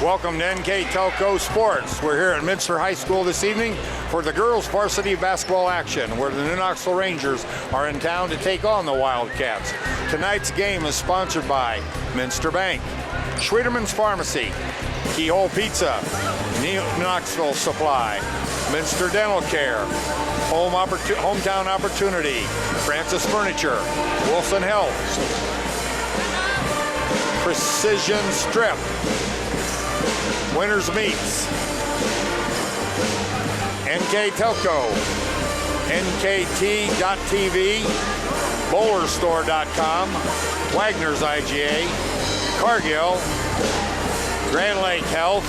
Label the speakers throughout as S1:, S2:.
S1: Welcome to NKTelco Sports. We're here at Minster High School this evening for the girls' varsity basketball action, where the New Knoxville Rangers are in town to take on the Wildcats. Tonight's game is sponsored by Minster Bank, Schwederman's Pharmacy, Keyhole Pizza, New Knoxville Supply, Minster Dental Care, Hometown Opportunity, Francis Furniture, Wilson Health, Precision Strip, Winners Meats, NKTelco, NKT.TV, BowlerStore.com, Wagner's IGA, Cargill, Grand Lake Health,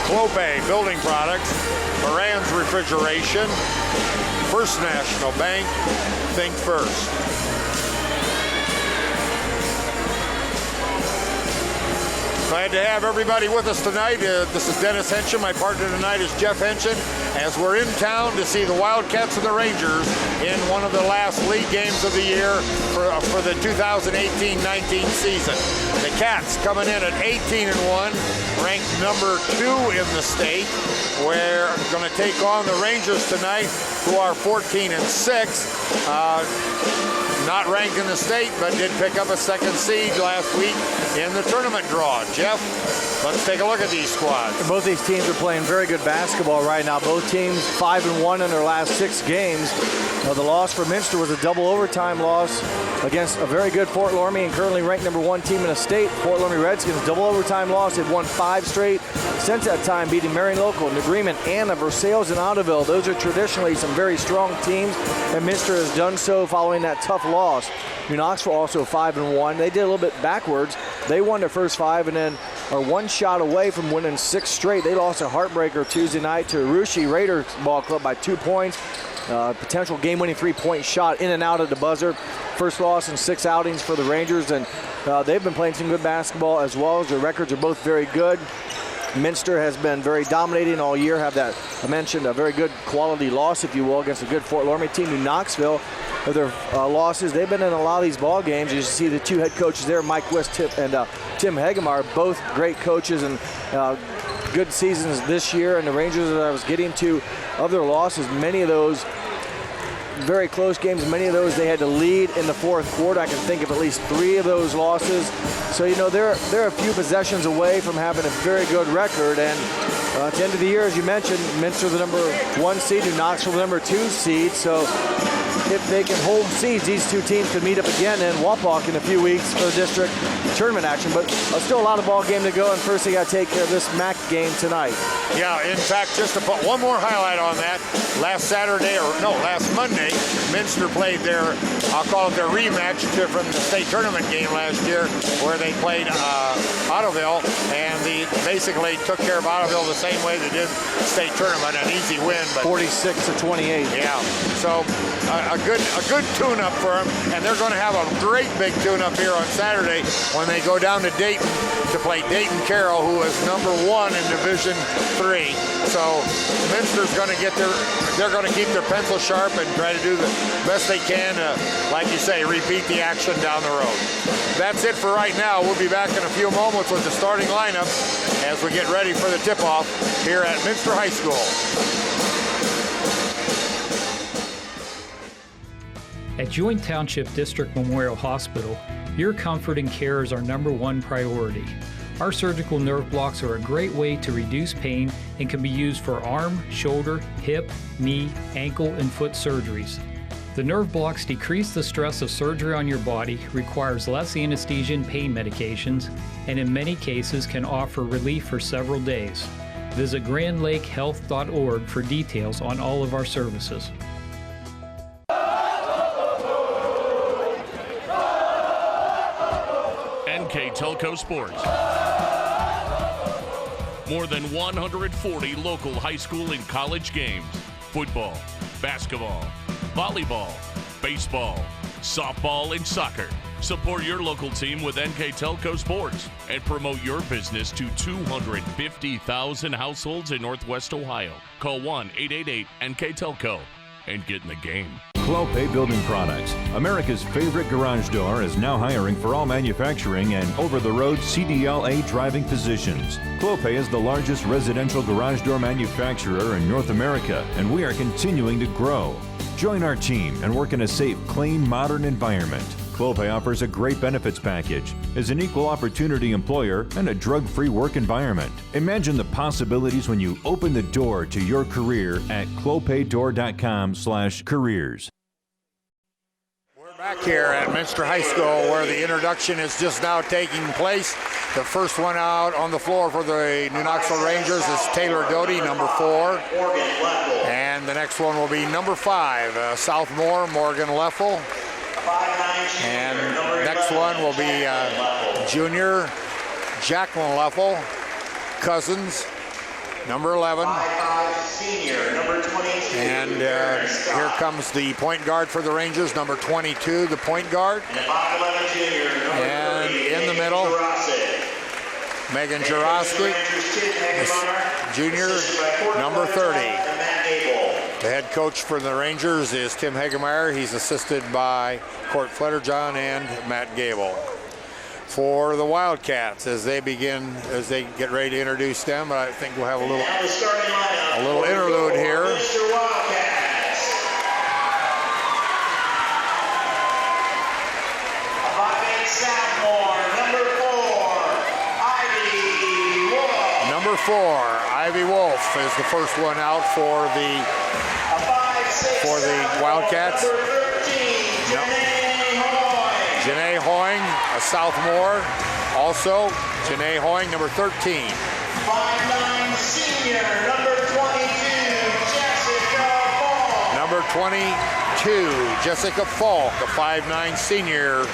S1: Clope Building Products, Moran's Refrigeration, First National Bank, Think First. Glad to have everybody with us tonight. This is Dennis Henshin. My partner tonight is Jeff Henshin, as we're in town to see the Wildcats and the Rangers in one of the last league games of the year for the 2018-19 season. The Cats coming in at 18-1, ranked number 2 in the state. We're going to take on the Rangers tonight, who are 14-6. Not ranked in the state, but did pick up a second seed last week in the tournament draw. Jeff, let's take a look at these squads.
S2: Both these teams are playing very good basketball right now. Both teams 5-1 in their last 6 games. The loss for Minster was a double overtime loss against a very good Fort Loramie and currently ranked number 1 team in the state. Fort Loramie Redskins, double overtime loss. They've won 5 straight since that time, beating Marion Local, Agreement, Anna, Versailles, and Ottoville. Those are traditionally some very strong teams, and Minster has done so following that tough loss. New Knoxville also 5-1. They did a little bit backwards. They won their first 5 and then are 1 shot away from winning 6 straight. They lost a heartbreaker Tuesday night to Rushi Raiders Ball Club by 2 points. Potential game-winning 3-point shot in and out of the buzzer. First loss in 6 outings for the Rangers, and they've been playing some good basketball as well. Their records are both very good. Minster has been very dominating all year, have that, I mentioned, a very good quality loss, if you will, against a good Fort Loramie team. New Knoxville, with their losses, they've been in a lot of these ball games. You see the 2 head coaches there, Mike West and Tim Hegemar, both great coaches and good seasons this year. And the Rangers that I was getting to, of their losses, many of those very close games, many of those they had to lead in the 4th quarter. I can think of at least 3 of those losses. So, you know, they're a few possessions away from having a very good record. And at the end of the year, as you mentioned, Minster the number 1 seed, New Knoxville the number 2 seed. So if they can hold seeds, these 2 teams could meet up again in Wapak in a few weeks for the district tournament action. But still a lot of ball game to go, and first they got to take care of this MAC game tonight. Yeah, in fact, just to put one more highlight on that, last Monday, Minster played their, I'll call it their rematch from the state tournament game last year, where they played Ottoville, and they basically took care of Ottoville the same way they did state tournament, an easy win. But 46-28. Yeah, so a good tune-up for them, and they're going to have a great big tune-up here on Saturday when they go down to Dayton to play Dayton Carroll, who is number 1 in Division 3. So Minster's going to they're going to keep their pencil sharp and try to do the best they can to, like you say, repeat the action down the road. That's it for right now. We'll be back in a few moments with the starting lineup as we get ready for the tip-off here at Minster High School.
S3: At Joint Township District Memorial Hospital, your comfort and care is our number 1 priority. Our surgical nerve blocks are a great way to reduce pain and can be used for arm, shoulder, hip, knee, ankle, and foot surgeries. The nerve blocks decrease the stress of surgery on your body, requires less anesthesia and pain medications, and in many cases can offer relief for several days. Visit grandlakehealth.org for details on all of our services.
S4: NKTelco Sports. More than 140 local high school and college games. Football, basketball, volleyball, baseball, softball, and soccer. Support your local team with NKTelco Sports and promote your business to 250,000 households in Northwest Ohio. Call 1-888-NKTelco and get in the game.
S5: Clopay Building Products. America's favorite garage door is now hiring for all manufacturing and over-the-road CDLA driving positions. Clopay is the largest residential garage door manufacturer in North America, and we are continuing to grow. Join our team and work in a safe, clean, modern environment. Clopay offers a great benefits package, is an equal opportunity employer, and a drug-free work environment. Imagine the possibilities when you open the door to your career at clopaydoor.com/careers.
S1: We're back here at Minster High School where the introduction is just now taking place. The first one out on the floor for the New Knoxville Rangers is Taylor Doty, number 4. And the next one will be number 5, Southmore, Morgan Leffel. And next one will be junior Jacqueline Leffel, Cousins, number 11. And here comes the point guard for the Rangers, number 22, the point guard. And in the middle, Megan Jurosky, junior, number 30. The head coach for the Rangers is Tim Hegemeyer. He's assisted by Court Flutterjohn and Matt Gable. For the Wildcats, as they get ready to introduce them, I think we'll have a little interlude here. Number 4, Ivy Wolf is the first one out for the Wildcats. Janae Hoying, a sophomore. Also, Janae Hoying, number 13.
S6: 5'9" senior, number 22, Jessica Falk.
S1: Number 22, Jessica Falk, a 5'9" senior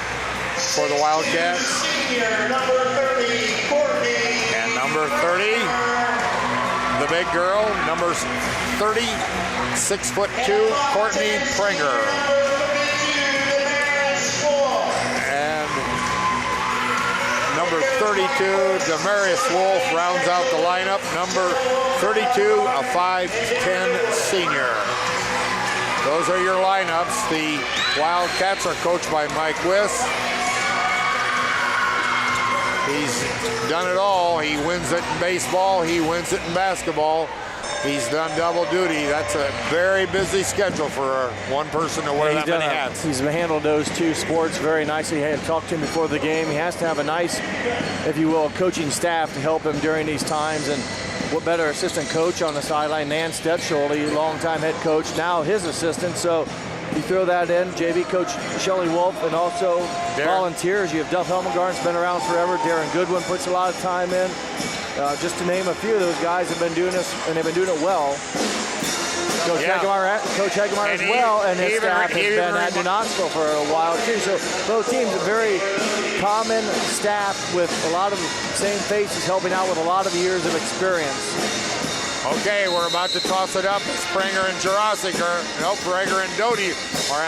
S1: for the Wildcats.
S6: Senior, number 30, Courtney.
S1: And number 30, the big girl, number 30, 6'2", Courtney Pringer. And number 32, Damaris Wolf rounds out the lineup. Number 32, a 5'10" senior. Those are your lineups. The Wildcats are coached by Mike Wiss. He's done it all. He wins it in baseball. He wins it in basketball. He's done double duty. That's a very busy schedule for one person to wear that many hats.
S2: He's handled those two sports very nicely. I had talked to him before the game. He has to have a nice, if you will, coaching staff to help him during these times. And what better assistant coach on the sideline, Nan Stetschel, longtime head coach, now his assistant. So you throw that in, JV coach Shelley Wolf, and also volunteers. You have Duff Helmengarden's been around forever. Darren Goodwin puts a lot of time in. Just to name a few of those guys have been doing this, and they've been doing it well. Coach Hegemeyer as well, and his staff has been at New Knoxville for a while too. So both teams are very common staff with a lot of the same faces helping out with a lot of years of experience.
S1: Okay, we're about to toss it up. Springer and Jurosik Prager and Doty are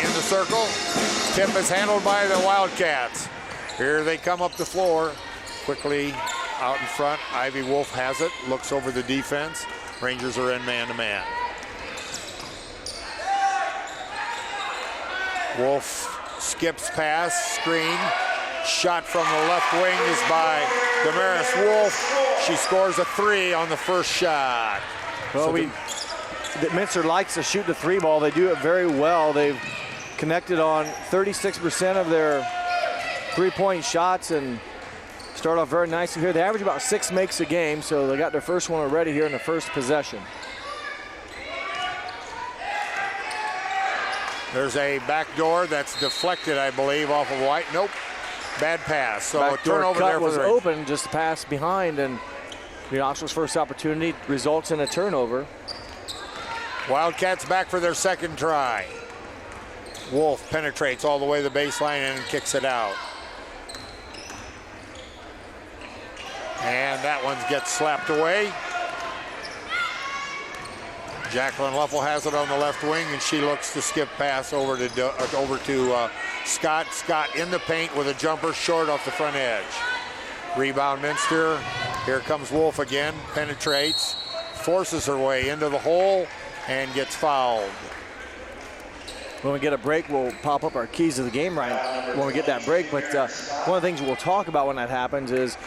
S1: in the circle. Tip is handled by the Wildcats. Here they come up the floor quickly. Out in front, Ivy Wolf has it, looks over the defense. Rangers are in man-to-man. Wolf skips pass, screen. Shot from the left wing is by Damaris Wolf. She scores a 3 on the first shot.
S2: Well, Minster likes to shoot the 3 ball. They do it very well. They've connected on 36% of their 3-point shots and start off very nicely here. They average about 6 makes a game, so they got their first one already here in the first possession.
S1: There's a backdoor that's deflected, I believe, off of White. Nope, bad pass. So a turnover there
S2: was open, just pass behind, and New Knoxville's first opportunity results in a turnover.
S1: Wildcats back for their second try. Wolf penetrates all the way to the baseline and kicks it out. And that one gets slapped away. Jacqueline Leffel has it on the left wing, and she looks to skip pass over to Scott. Scott in the paint with a jumper short off the front edge. Rebound Minster. Here comes Wolf again. Penetrates, forces her way into the hole, and gets fouled.
S2: When we get a break, we'll pop up our keys to the game right when we get that break. But one of the things we'll talk about when that happens is,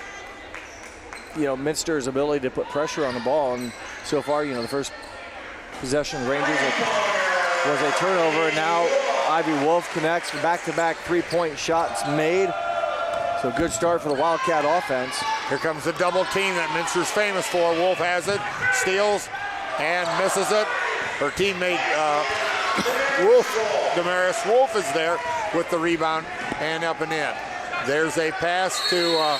S2: Minster's ability to put pressure on the ball. And so far, the first possession of the Rangers was a turnover. And now Ivy Wolf connects, back-to-back three-point shots made. So good start for the Wildcat offense.
S1: Here comes the double team that Minster's famous for. Wolf has it, steals, and misses it. Her teammate, Damaris Wolf, is there with the rebound and up and in. There's a pass from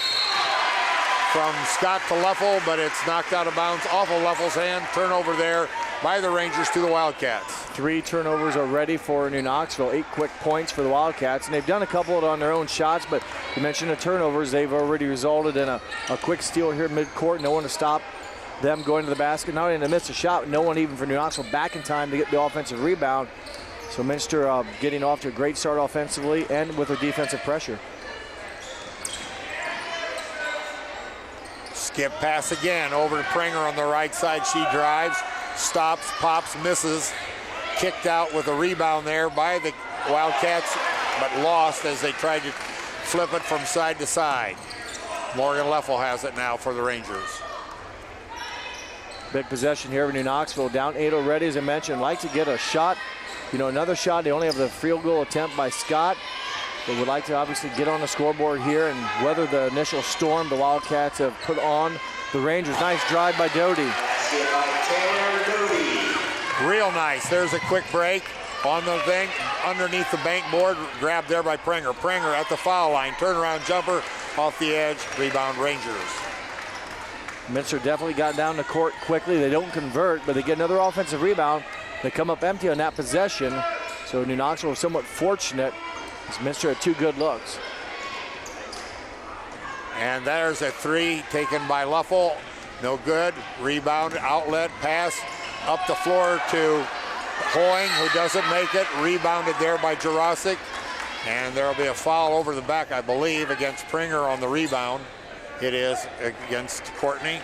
S1: Scott to Leffel, but it's knocked out of bounds off of Leffel's hand. Turnover there by the Rangers to the Wildcats.
S2: 3 turnovers already for New Knoxville, 8 quick points for the Wildcats. And they've done a couple on their own shots, but you mentioned the turnovers. They've already resulted in a quick steal here midcourt. No one to stop them going to the basket. Not only in the midst of shot, no one even for New Knoxville back in time to get the offensive rebound. So Minster getting off to a great start offensively and with their defensive pressure.
S1: Skip pass again over to Pringer on the right side. She drives, stops, pops, misses. Kicked out with a rebound there by the Wildcats, but lost as they tried to flip it from side to side. Morgan Leffel has it now for the Rangers.
S2: Big possession here in New Knoxville. Down 8 already, as I mentioned. Like to get a shot. Another shot. They only have the field goal attempt by Scott. They would like to obviously get on the scoreboard here and weather the initial storm the Wildcats have put on the Rangers. Nice drive by Doty.
S1: Real nice. There's a quick break on the thing underneath the bank board. Grabbed there by Pringer. Pringer at the foul line. Turnaround jumper off the edge. Rebound Rangers.
S2: Minster definitely got down the court quickly. They don't convert, but they get another offensive rebound. They come up empty on that possession. So New Knoxville was somewhat fortunate as Minster had 2 good looks.
S1: And there's a 3 taken by Leffel. No good. Rebound, outlet, pass up the floor to Hoying, who doesn't make it. Rebounded there by Jurasic. And there will be a foul over the back, I believe, against Pringer on the rebound. It is against Courtney.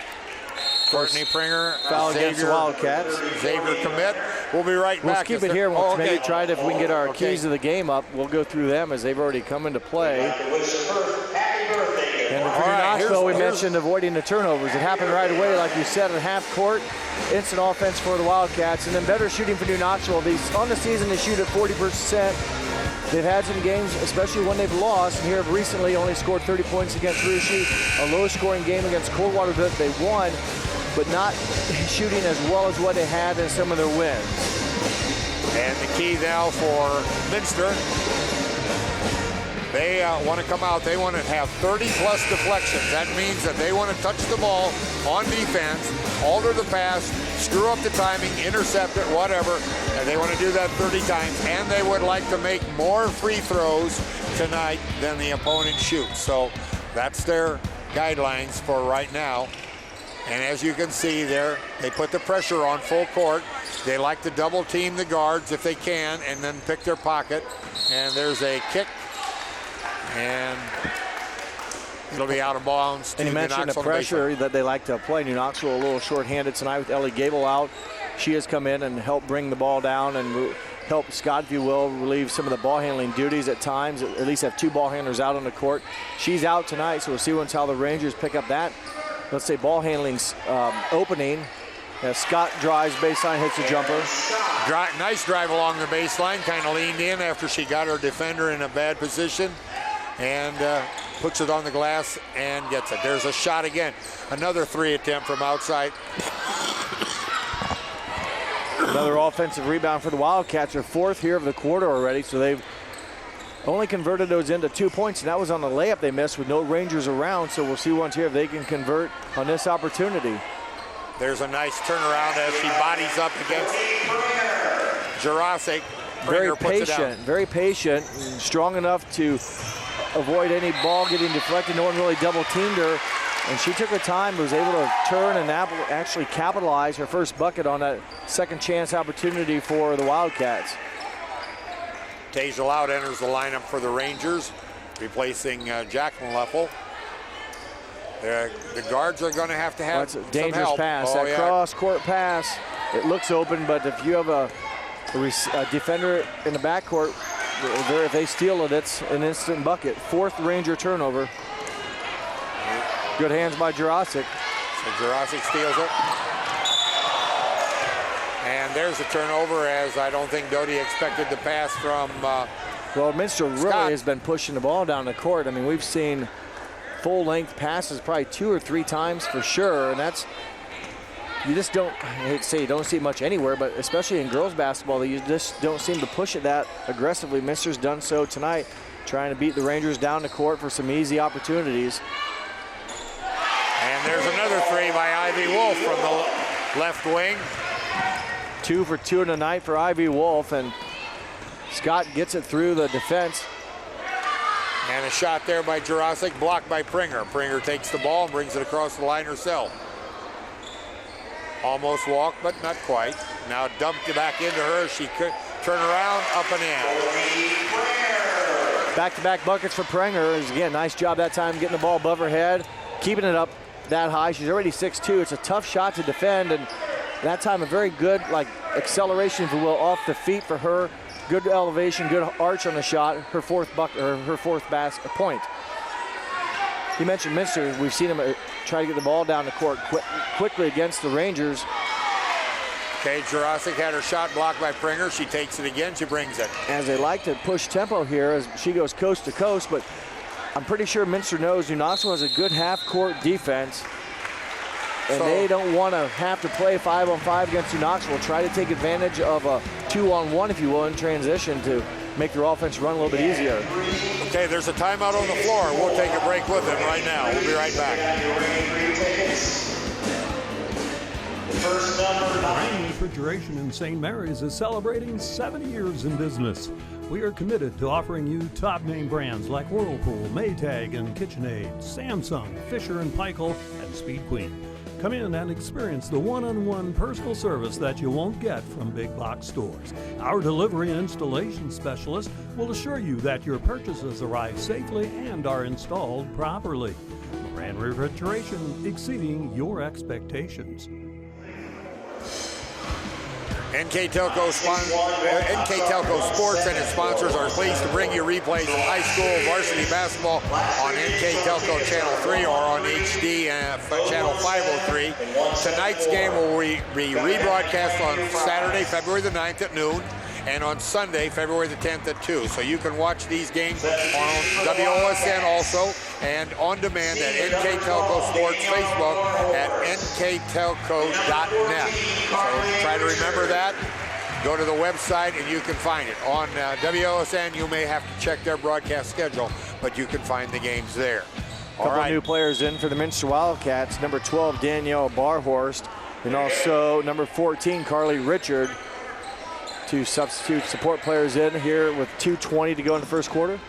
S1: Courtney Pringer.
S2: Foul against the Wildcats.
S1: Xavier commit. We'll be right back.
S2: Let's keep it here. We'll maybe try to, if we can get our keys to the game up, we'll go through them as they've already come into play. And for New Knoxville, we mentioned avoiding the turnovers. It happened right away, like you said, in half court. Instant offense for the Wildcats, and then better shooting for New Knoxville. On the season, they shoot at 40%. They've had some games, especially when they've lost, and here recently only scored 30 points against Rushi. A low-scoring game against Coldwater that they won, but not shooting as well as what they had in some of their wins.
S1: And the key now for Minster. They want to come out. They want to have 30-plus deflections. That means that they want to touch the ball on defense, alter the pass, screw up the timing, intercept it, whatever. And they want to do that 30 times. And they would like to make more free throws tonight than the opponent shoots. So that's their guidelines for right now. And as you can see there, they put the pressure on full court. They like to double team the guards if they can and then pick their pocket. And there's a kick. And it'll be out of bounds.
S2: And you mentioned the pressure that they like to apply. New Knoxville a little short-handed tonight with Ellie Gable out. She has come in and helped bring the ball down and help Scott, if you will, relieve some of the ball handling duties at times. At least have 2 ball handlers out on the court. She's out tonight, so we'll see how the Rangers pick up that, let's say, ball handling opening. As Scott drives baseline, hits the jumper.
S1: Nice drive along the baseline. Kind of leaned in after she got her defender in a bad position. And puts it on the glass and gets it. There's a shot again. Another 3 attempt from outside.
S2: Another offensive rebound for the Wildcats. Their 4th here of the quarter already, so they've only converted those into 2 points, and that was on the layup they missed with no Rangers around, so we'll see once here if they can convert on this opportunity.
S1: There's a nice turnaround as she bodies up against Jurasic.
S2: Very patient, and strong enough to avoid any ball getting deflected. No one really double teamed her, and she took her time, was able to turn and actually capitalize her first bucket on that second chance opportunity for the Wildcats.
S1: Tasia Loud enters the lineup for the Rangers, replacing Jacqueline Leffel. The guards are going to have
S2: That's a dangerous
S1: some help.
S2: pass. Cross-court pass. It looks open, but if you have a A defender in the backcourt, if they steal it, it's an instant bucket. 4th Ranger turnover. Good hands by Jurasic.
S1: So Jurasic steals it. And there's a turnover, as I don't think Doty expected the pass from
S2: well, Minster really
S1: Scott
S2: has been pushing the ball down the court. I mean, we've seen full-length passes probably 2 or 3 times for sure, and that's, you just don't, I hate to say you don't see it much anywhere, but especially in girls basketball, you just don't seem to push it that aggressively. Minster's done so tonight, trying to beat the Rangers down the court for some easy opportunities.
S1: And there's another 3 by Ivy Wolf from the left wing.
S2: 2 for 2 tonight for Ivy Wolf, and Scott gets it through the defense.
S1: And a shot there by Jurasic, blocked by Pringer. Pringer takes the ball and brings it across the line herself. Almost walked, but not quite. Now dumped it back into her. She could turn around, up and in.
S2: Back-to-back buckets for Pringer. Again, nice job that time getting the ball above her head, keeping it up that high. She's already 6'2". It's a tough shot to defend, and that time a very good acceleration, if you will, off the feet for her. Good elevation, good arch on the shot. Her 4th bucket, or her 4th basket point. You mentioned Minster. We've seen him try to get the ball down the court quickly against the Rangers.
S1: Okay, Jurasic had her shot blocked by Pringer. She takes it again. She brings it.
S2: As they like to push tempo here as she goes coast to coast, but I'm pretty sure Minster knows New Knoxville has a good half-court defense, and they don't want to have to play 5-on-5 against New Knoxville. Try to take advantage of a 2-on-1, if you will, in transition to make their offense run a little bit easier.
S1: Okay, there's a timeout on the floor. We'll take a break with it right now. We'll be right back.
S7: Ryan Refrigeration in St. Mary's is celebrating 70 years in business. We are committed to offering you top name brands like Whirlpool, Maytag, and KitchenAid, Samsung, Fisher & Paykel, and Speed Queen. Come in and experience the one-on-one personal service that you won't get from big box stores. Our delivery and installation specialist will assure you that your purchases arrive safely and are installed properly. Moran Refrigeration, exceeding your expectations.
S1: NKTelco Sports and its sponsors are pleased to bring you replays of high school varsity basketball on NKTelco Channel 3 or on HD Channel 503. Tonight's game will be rebroadcast on Saturday, February the 9th at noon, and on Sunday, February the 10th at 2. So you can watch these games on WOSN also, and on demand at NKTelco Sports Facebook at nktelco.net. So try to remember that. Go to the website and you can find it. On WOSN, you may have to check their broadcast schedule, but you can find the games there.
S2: A couple new players in for the Minster Wildcats. Number 12, Danielle Barhorst, and also number 14, Carly Richard. 2 substitute support players in here with 2:20 to go in the first quarter.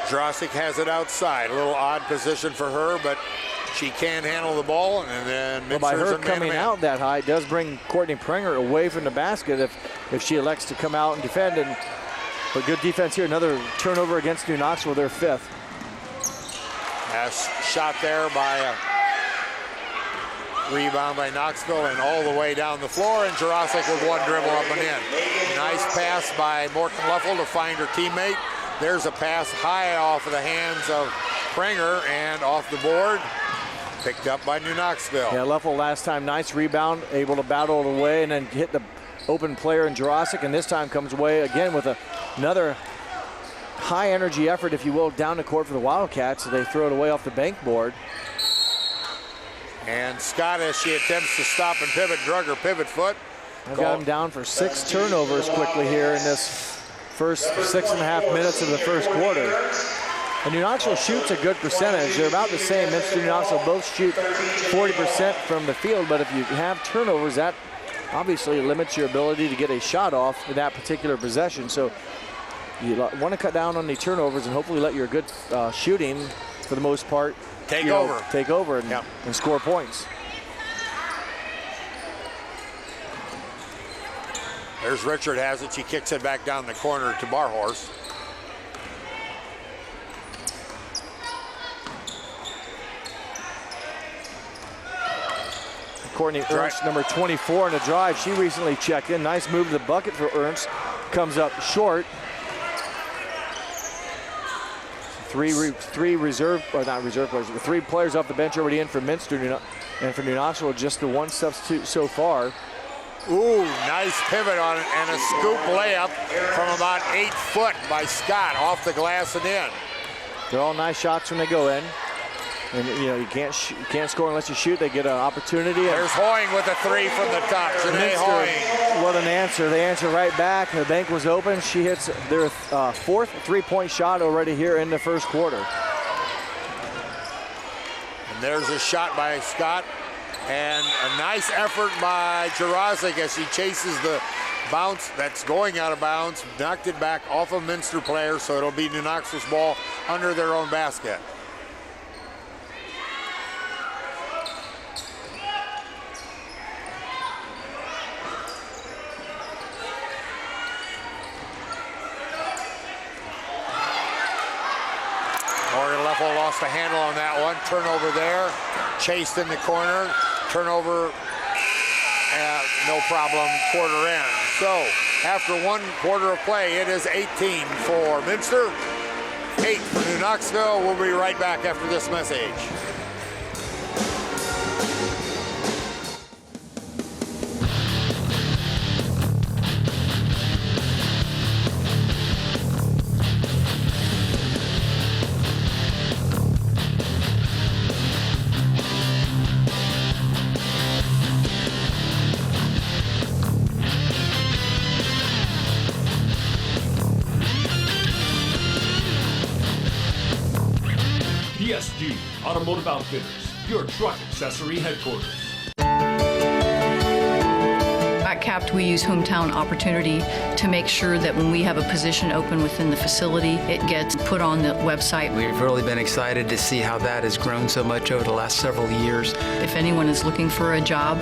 S1: Jurasic has it outside. A little odd position for her, but she can handle the ball. And then
S2: well, by her coming out that high, it does bring Courtney Pringer away from the basket if she elects to come out and defend. But good defense here. Another turnover against New Knoxville, their 5th.
S1: Shot there by rebound by Knoxville and all the way down the floor, and Jurasic with one dribble up and in. Nice pass by Morton Leffel to find her teammate. There's a pass high off of the hands of Pringer and off the board. Picked up by New Knoxville.
S2: Yeah, Leffel last time, nice rebound, able to battle it away and then hit the open player in Jurasic, and this time comes away again with another high energy effort, if you will, down the court for the Wildcats. So they throw it away off the bank board.
S1: And Scott, as she attempts to stop and pivot, drug her pivot foot.
S2: I got him down for 6 turnovers quickly here in this first 6.5 minutes of the first quarter. And New Knoxville shoots a good percentage. They're about the same. Minster and New Knoxville both shoot 40% from the field, but if you have turnovers, that obviously limits your ability to get a shot off in that particular possession. So you want to cut down on the turnovers and hopefully let your good shooting, for the most part, take over and score points.
S1: There's Richard has it. She kicks it back down the corner to Barhorst.
S2: Courtney Ernst, number 24 in the drive. She recently checked in. Nice move to the bucket for Ernst. Comes up short. Three reserve, or not reserve players, but 3 players off the bench already in for Minster. And for New Knoxville, just the 1 substitute so far.
S1: Ooh, nice pivot on it and a scoop layup from about 8 foot by Scott off the glass and in.
S2: They're all nice shots when they go in. And you can't score unless you shoot. They get an opportunity.
S1: There's Hoying with a 3 from the top. Janae Hoying.
S2: What an answer. They answer right back. The bank was open. She hits their 4th 3-point shot already here in the first quarter.
S1: And there's a shot by Scott. And a nice effort by Jurazic as he chases the bounce that's going out of bounds. Knocked it back off a Minster player, so it'll be New Knoxville's ball under their own basket. Lost a handle on that one. Turnover there. Chased in the corner. Turnover. No problem. Quarter end. So after 1 quarter of play, it is 18 for Minster, 8 for New Knoxville. We'll be right back after this message.
S8: PSG Automotive Outfitters, your truck accessory headquarters.
S9: At CAPT, we use hometown opportunity to make sure that when we have a position open within the facility, it gets put on the website.
S10: We've really been excited to see how that has grown so much over the last several years.
S9: If anyone is looking for a job,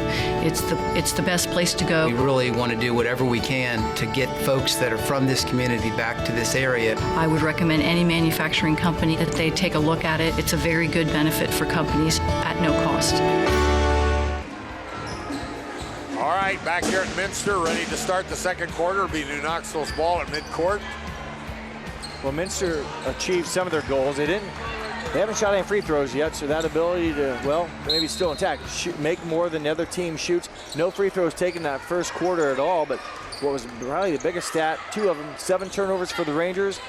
S9: it's the best place to go.
S10: We really want to do whatever we can to get folks that are from this community back to this area.
S9: I would recommend any manufacturing company that they take a look at it. It's a very good benefit for companies at no cost.
S1: All right, back here at Minster, ready to start the second quarter. It'll be New Knoxville's ball at midcourt.
S2: Well, Minster achieved some of their goals. They haven't shot any free throws yet, so that ability to, well, maybe still intact. Make more than the other team shoots. No free throws taken that first quarter at all, but what was probably the biggest stat, 2 of them, 7 turnovers for the Rangers,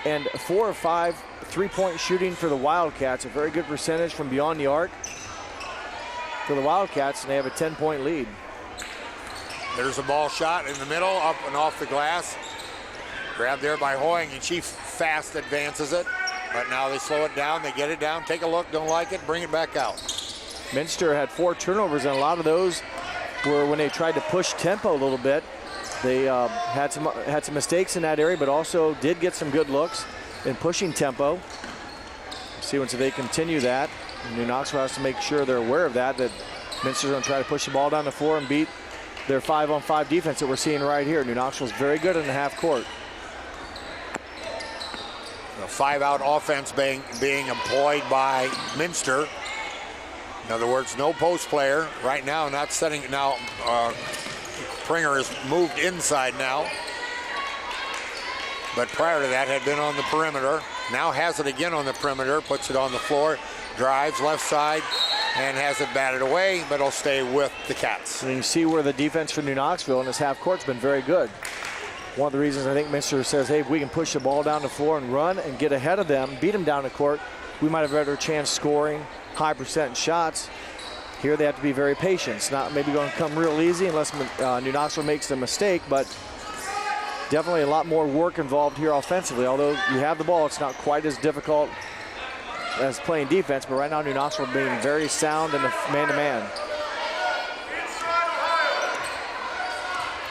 S2: and 4 or 5 3-point shooting for the Wildcats. A very good percentage from beyond the arc for the Wildcats, and they have a 10-point lead.
S1: There's a ball shot in the middle, up and off the glass. Grabbed there by Hoying, and she fast advances it. But now they slow it down, they get it down, take a look, don't like it, bring it back out.
S2: Minster had 4 turnovers, and a lot of those were when they tried to push tempo a little bit. They had some mistakes in that area, but also did get some good looks in pushing tempo. See once they continue that. New Knoxville has to make sure they're aware of that Minster's going to try to push the ball down the floor and beat their 5-on-5 defense that we're seeing right here. New Knoxville's very good in the half court.
S1: The 5-out offense being employed by Minster. In other words, no post player right now, not setting it now. Pringer has moved inside now. But prior to that had been on the perimeter. Now has it again on the perimeter, puts it on the floor, drives left side, and has it batted away, but it'll stay with the Cats.
S2: And you see where the defense for New Knoxville in this half court's been very good. One of the reasons I think Minster says, hey, if we can push the ball down the floor and run and get ahead of them, beat them down the court, we might have a better chance scoring high percent shots. Here they have to be very patient. It's not maybe going to come real easy unless New Knoxville makes a mistake, but definitely a lot more work involved here offensively. Although you have the ball, it's not quite as difficult as playing defense, but right now New Knoxville being very sound in the man-to-man.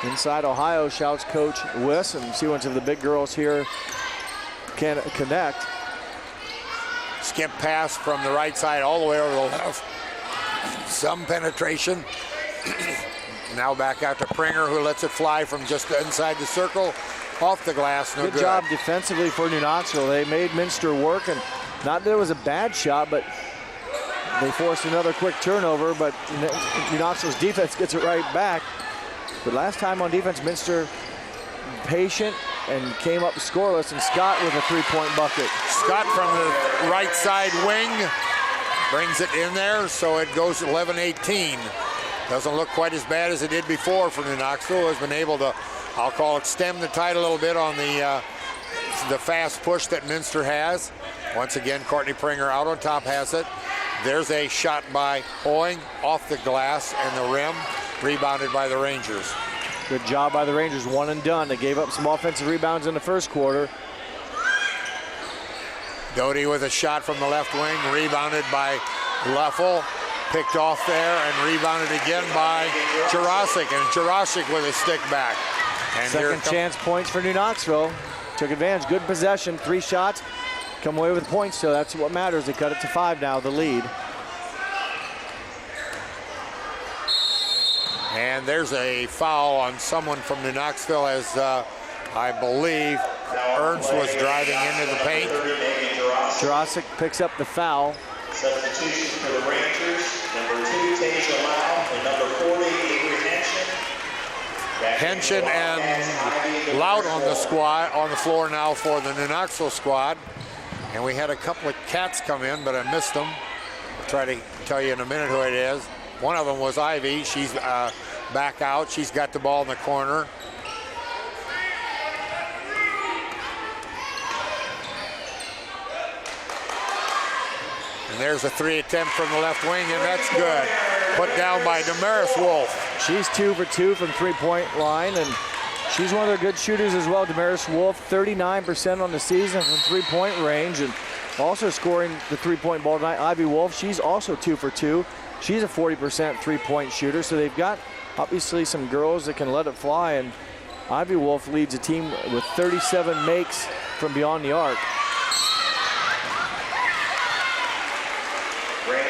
S2: Inside Ohio, shouts Coach Wiss, and see once of the big girls here can connect.
S1: Skip pass from the right side all the way over the left. Some penetration. Now back out to Pringer, who lets it fly from just inside the circle, off the glass. No good.
S2: Good job defensively for New Knoxville. They made Minster work, and not that it was a bad shot, but They forced another quick turnover, but New Knoxville's defense gets it right back. But last time on defense, Minster patient and came up scoreless, and Scott with a three-point bucket.
S1: Scott from the right side wing brings it in there, so it goes 11-18. Doesn't look quite as bad as it did before for New Knoxville. Has been able to, I'll call it, stem the tide a little bit on the fast push that Minster has. Once again, Courtney Pringer out on top has it. There's a shot by Hoying off the glass and the rim, rebounded by the Rangers.
S2: Good job by the Rangers, one and done. They gave up some offensive rebounds in the first quarter.
S1: Doty with a shot from the left wing, rebounded by Leffel. Picked off there and rebounded again by Jurasic, and Jurasic with a stick back. And
S2: second chance points for New Knoxville. Took advantage, good possession, 3 shots. Come away with points, so that's what matters. They cut it to 5 now, the lead.
S1: And there's a foul on someone from New Knoxville as I believe Ernst was driving into the paint.
S2: Jurasic picks up the foul.
S6: Substitution for the Rangers, number 2, Tasia Lau, and number 40, Avery Henshin.
S1: Henshin and Loud on the floor now for the New Knoxville squad. And we had a couple of Cats come in, but I missed them. I'll try to tell you in a minute who it is. One of them was Ivy. She's back out. She's got the ball in the corner. And there's a 3 attempt from the left wing, and that's good. Put down by Damaris Wolf.
S2: She's 2 for 2 from three-point line, and she's one of their good shooters as well. Damaris Wolf, 39% on the season from three-point range, and also scoring the three-point ball tonight. Ivy Wolf, she's also 2 for 2. She's a 40% three-point shooter, so they've got obviously some girls that can let it fly, and Ivy Wolf leads a team with 37 makes from beyond the arc.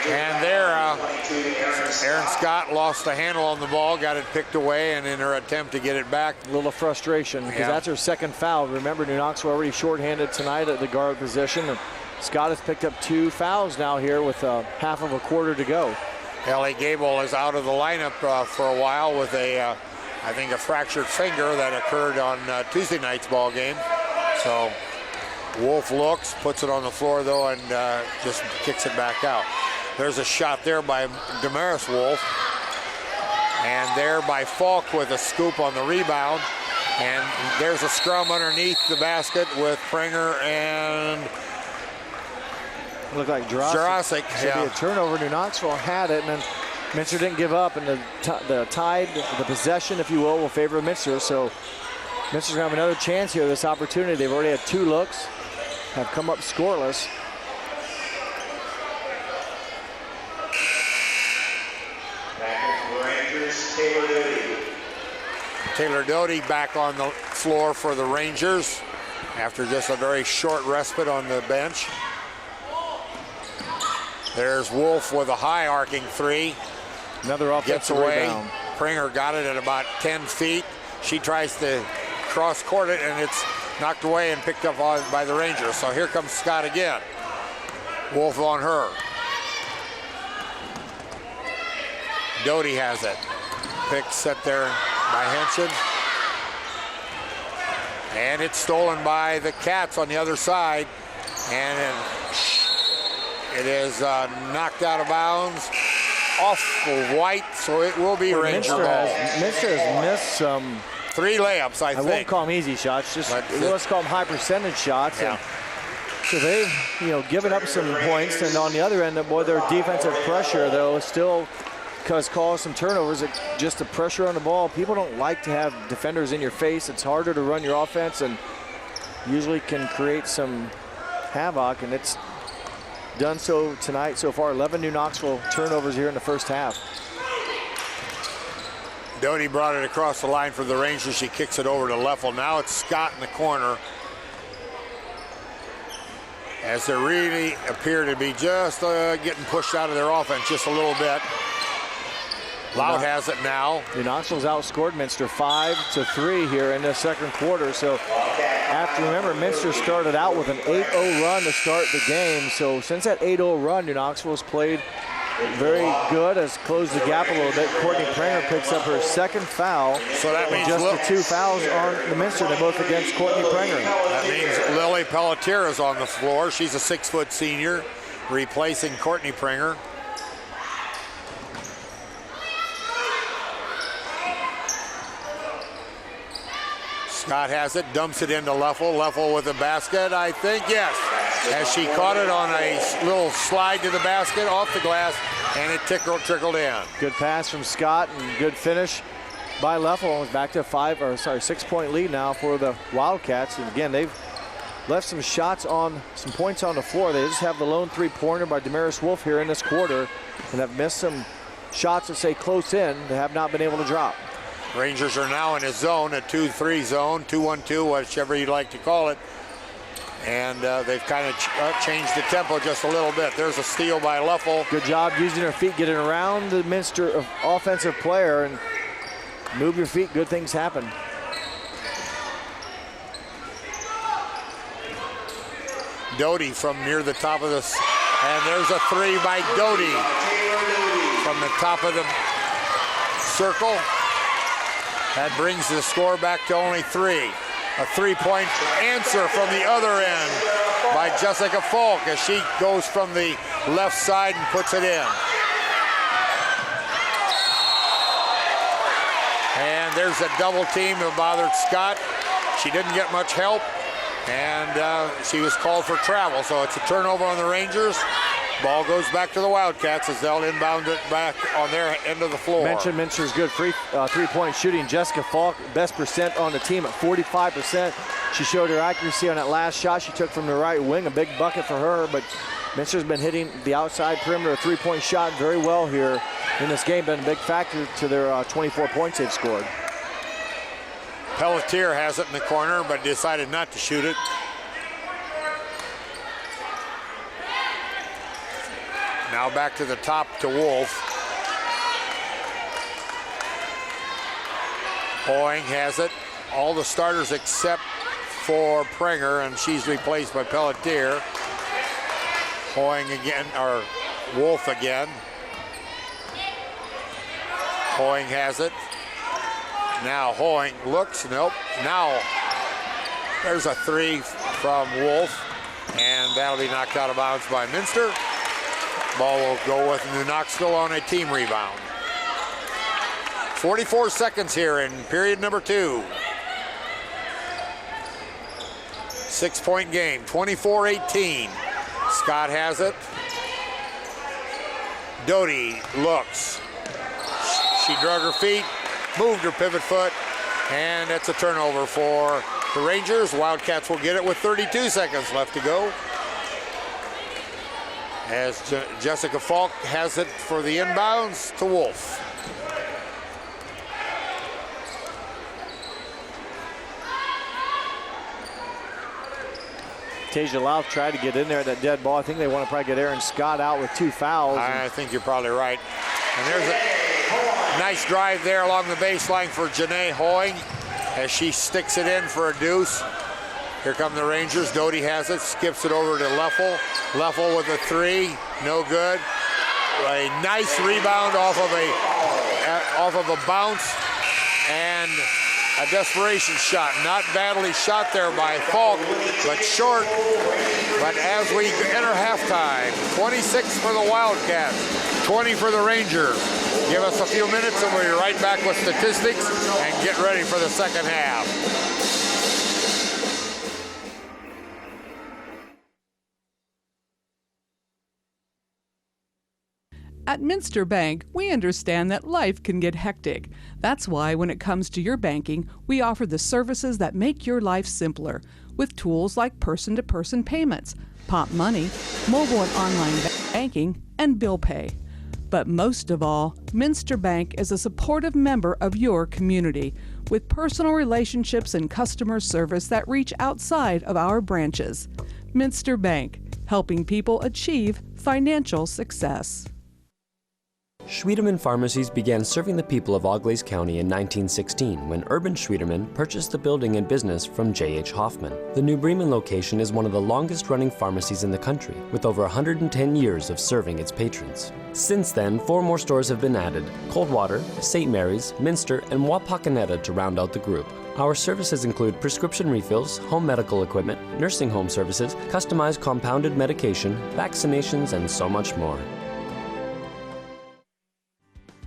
S1: And there, Aaron Scott lost the handle on the ball, got it picked away, and in her attempt to get it back.
S2: A little frustration, because that's her second foul. Remember, New Knoxville already shorthanded tonight at the guard position. And Scott has picked up 2 fouls now here with half of a quarter to go.
S1: Ellie Gable is out of the lineup for a while with I think a fractured finger that occurred on Tuesday night's ball game. So Wolf looks, puts it on the floor though, and just kicks it back out. There's a shot there by Damaris Wolf. And there by Falk with a scoop on the rebound. And there's a scrum underneath the basket with Pringer and
S2: looked like Jurasic. Should be a turnover. New Knoxville had it, and then Minster didn't give up, and the tide, the possession, if you will favor Minster. So Minster's gonna have another chance here, this opportunity. They've already had 2 looks, have come up scoreless.
S1: Taylor Doty back on the floor for the Rangers after just a very short respite on the bench. There's Wolf with a high arcing 3.
S2: Another offensive
S1: gets away.
S2: Rebound.
S1: Pringer got it at about 10 feet. She tries to cross court it, and it's knocked away and picked up by the Rangers. So here comes Scott again. Wolf on her. Doty has it. Pick set there by Henshin. And it's stolen by the Cats on the other side. And it is knocked out of bounds off of White, so it will be Ranger ball.
S2: Minster has missed some
S1: 3 layups, I think.
S2: I won't call them easy shots, just let's call them high percentage shots.
S1: Yeah.
S2: And so they've, given up some points, and on the other end, boy, their defensive pressure though still cause some turnovers. Just the pressure on the ball. People don't like to have defenders in your face. It's harder to run your offense, and usually can create some havoc, and it's done so tonight so far. 11 New Knoxville turnovers here in the first half.
S1: Doty brought it across the line for the Rangers. She kicks it over to Leffel. Now it's Scott in the corner, as they really appear to be just getting pushed out of their offense just a little bit. Loud has it now.
S2: New Knoxville's outscored Minster 5-3 here in the second quarter. So after, remember, Minster started out with an 8-0 run to start the game. So since that 8-0 run, New Knoxville's played very good, has closed the gap a little bit. Courtney Pranger picks up her second foul.
S1: So that means
S2: just the 2 fouls on the Minster. They're both against Courtney Pranger.
S1: That means Lily Pelletier is on the floor. She's a 6-foot senior, replacing Courtney Pranger. Scott has it, dumps it into Leffel. Leffel with the basket, I think, yes. As she caught it on a little slide to the basket, off the glass, and it trickled in.
S2: Good pass from Scott and good finish by Leffel. It's back to a 6-point lead now for the Wildcats. And again, they've left some points on the floor. They just have the lone 3-pointer by Damaris Wolf here in this quarter, and have missed some shots that say close in. They have not been able to drop.
S1: Rangers are now in a zone, a 2-3 zone, 2-1-2, whichever you'd like to call it. And they've kind of changed the tempo just a little bit. There's a steal by Leffel.
S2: Good job using her feet, getting around the Minster offensive player, and move your feet, good things happen.
S1: Doty from near the top of this, and there's a 3 by Doty from the top of the circle. That brings the score back to only 3. A 3-point answer from the other end by Jessica Falk as she goes from the left side and puts it in. And there's a double team that bothered Scott. She didn't get much help, and she was called for travel. So it's a turnover on the Rangers. Ball goes back to the Wildcats as they'll inbound it back on their end of the floor.
S2: Mentioned Minster's good three-point shooting. Jessica Falk, best percent on the team at 45%. She showed her accuracy on that last shot she took from the right wing, a big bucket for her, but Minster's been hitting the outside perimeter, a 3-point shot very well here in this game. Been a big factor to their 24 points they've scored.
S1: Pelletier has it in the corner, but decided not to shoot it. Now back to the top to Wolf. Hoying has it. All the starters except for Pranger, and she's replaced by Pelletier. Hoying again, or Wolf again. Hoying has it. Now Hoying looks, nope. Now there's a 3 from Wolf, and that'll be knocked out of bounds by Minster. Ball will go with New Knoxville on a team rebound. 44 seconds here in period number 2. 6-point game, 24-18. Scott has it. Doty looks. She drug her feet, moved her pivot foot, and that's a turnover for the Rangers. Wildcats will get it with 32 seconds left to go. As Jessica Falk has it for the inbounds to Wolf.
S2: Tasia Louth tried to get in there at that dead ball. I think they want to probably get Aaron Scott out with 2 fouls.
S1: I think you're probably right. And there's a nice drive there along the baseline for Janae Hoying as she sticks it in for a deuce. Here come the Rangers. Doty has it, skips it over to Leffel. Leffel with a 3, no good. A nice rebound off of a bounce and a desperation shot. Not badly shot there by Falk, but short. But as we enter halftime, 26 for the Wildcats, 20 for the Rangers. Give us a few minutes and we'll be right back with statistics and get ready for the second half.
S11: At Minster Bank, we understand that life can get hectic. That's why when it comes to your banking, we offer the services that make your life simpler with tools like person-to-person payments, Pop Money, mobile and online banking, and bill pay. But most of all, Minster Bank is a supportive member of your community with personal relationships and customer service that reach outside of our branches. Minster Bank, helping people achieve financial success.
S12: Schwiedemann Pharmacies began serving the people of Auglaize County in 1916 when Urban Schwiedemann purchased the building and business from J.H. Hoffman. The New Bremen location is one of the longest-running pharmacies in the country, with over 110 years of serving its patrons. Since then, 4 more stores have been added: Coldwater, St. Mary's, Minster, and Wapakoneta to round out the group. Our services include prescription refills, home medical equipment, nursing home services, customized compounded medication, vaccinations, and so much more.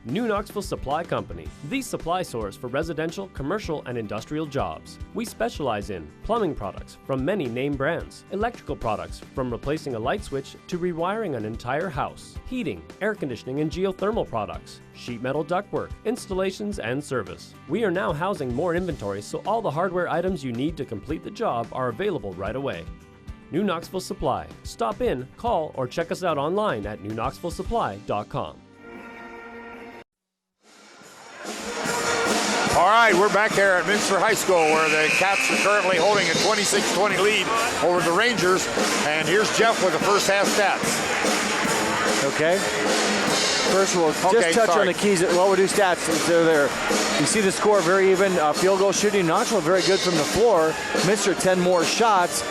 S13: New Knoxville Supply Company, the supply source for residential, commercial, and industrial jobs. We specialize in plumbing products from many name brands, electrical products from replacing a light switch to rewiring an entire house, heating, air conditioning, and geothermal products, sheet metal ductwork, installations, and service. We are now housing more inventory, so all the hardware items you need to complete the job are available right away. New Knoxville Supply. Stop in, call, or check us out online at newknoxvillesupply.com.
S1: All right, we're back here at Minster High School where the Cats are currently holding a 26-20 lead over the Rangers. And here's Jeff with the first half stats.
S2: Okay. First of all, just touch on the keys. Well, we'll do stats. They're there. You see the score very even. Field goal shooting. Knoxville very good from the floor. Minster 10 more shots.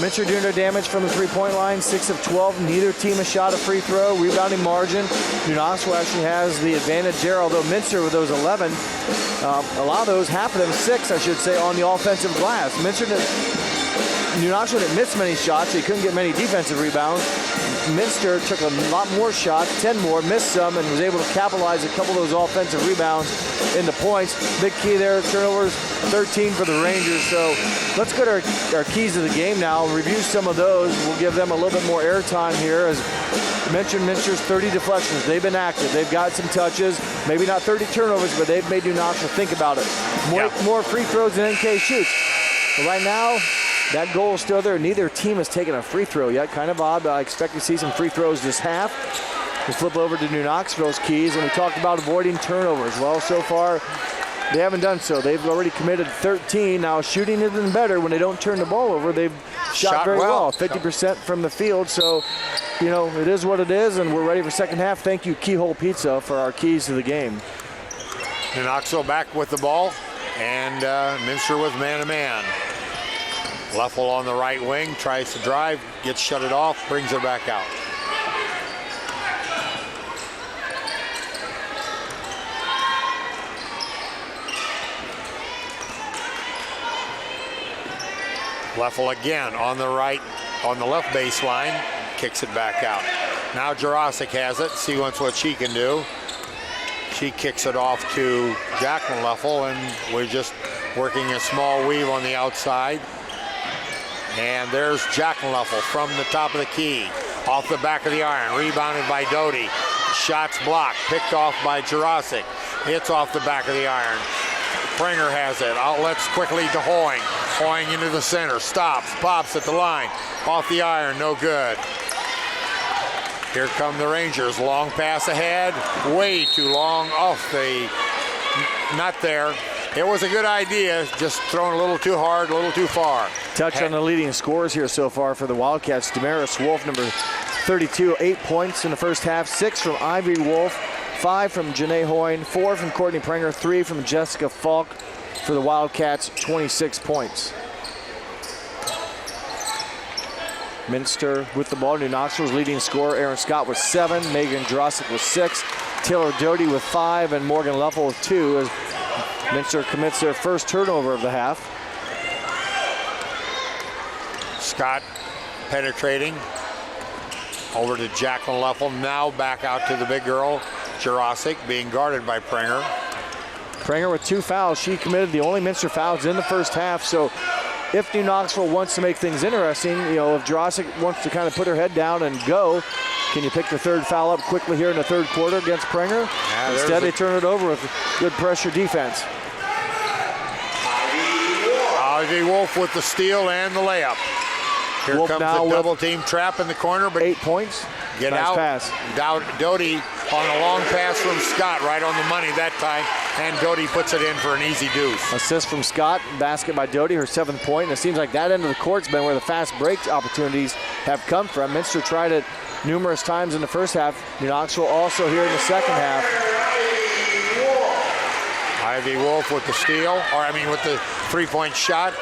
S2: Minster doing their damage from the three-point line, 6 of 12. Neither team has shot a free throw. Rebounding margin. New Knoxville actually has the advantage there, although Minster with those 11, a lot of those, half of them, 6, I should say, on the offensive glass. New Knoxville didn't miss many shots. They couldn't get many defensive rebounds. Minster took a lot more shots, 10 more, missed some, and was able to capitalize a couple of those offensive rebounds into points. Big key there, turnovers, 13 for the Rangers. So let's go to our keys of the game now, review some of those. We'll give them a little bit more airtime here. As mentioned, Minster's 30 deflections. They've been active. They've got some touches. Maybe not 30 turnovers, but they've made New Knoxville think about it. More free throws than NK shoots. But right now, that goal is still there. Neither team has taken a free throw yet. Kind of odd, but I expect to see some free throws this half. We flip over to New Knoxville's keys, and we talked about avoiding turnovers. Well, so far, they haven't done so. They've already committed 13. Now, shooting has been better when they don't turn the ball over. They've shot very well, 50% from the field. So, you know, it is what it is, and we're ready for second half. Thank you, Keyhole Pizza, for our keys to the game.
S1: New Knoxville back with the ball, and Minster with man-to-man. Leffel on the right wing, tries to drive, gets shut it off, brings it back out. Leffel again on the left baseline, kicks it back out. Now Jurasic has it, see what she can do. She kicks it off to Jacqueline Leffel, and we're just working a small weave on the outside. And there's Jacqueline Leffel from the top of the key, off the back of the iron, rebounded by Doty. Shots blocked, picked off by Jurasic. Hits off the back of the iron. Pringer has it, outlets quickly to Hoying. Hoying into the center, stops, pops at the line. Off the iron, no good. Here come the Rangers, long pass ahead, way too long, off the, not there. It was a good idea, just thrown a little too hard, a little too far.
S2: Touch on the leading scorers here so far for the Wildcats. Damaris Wolf, number 32, 8 points in the first half, 6 from Ivy Wolf, 5 from Janae Hoying, 4 from Courtney Pringer, 3 from Jessica Falk for the Wildcats, 26 points. Minster with the ball. New Knoxville's leading scorer, Aaron Scott, with 7. Megan Jurasic with 6. Taylor Doty with 5, and Morgan Leffel with 2, as Minster commits their first turnover of the half.
S1: Scott penetrating over to Jacqueline Leffel. Now back out to the big girl, Jurasic, being guarded by Pringer.
S2: Pringer with 2 fouls. She committed the only Minster fouls in the first half. So if New Knoxville wants to make things interesting, you know, if Jurasic wants to kind of put her head down and go, can you pick the third foul up quickly here in the third quarter against Pringer? Yeah, instead, they turn it over with good pressure defense.
S1: Ivy Wolf with the steal and the layup. Here
S2: Wolf
S1: comes
S2: now
S1: the double team trap in the corner, but
S2: 8 points.
S1: Get
S2: nice
S1: out.
S2: Pass.
S1: Doty on a long pass from Scott, right on the money that time, and Doty puts it in for an easy deuce.
S2: Assist from Scott, basket by Doty, her 7th point. And it seems like that end of the court's been where the fast break opportunities have come from. Minster tried it numerous times in the first half. New Knoxville also here in the second half.
S1: Ivy Wolf with the steal, with the three-point shot.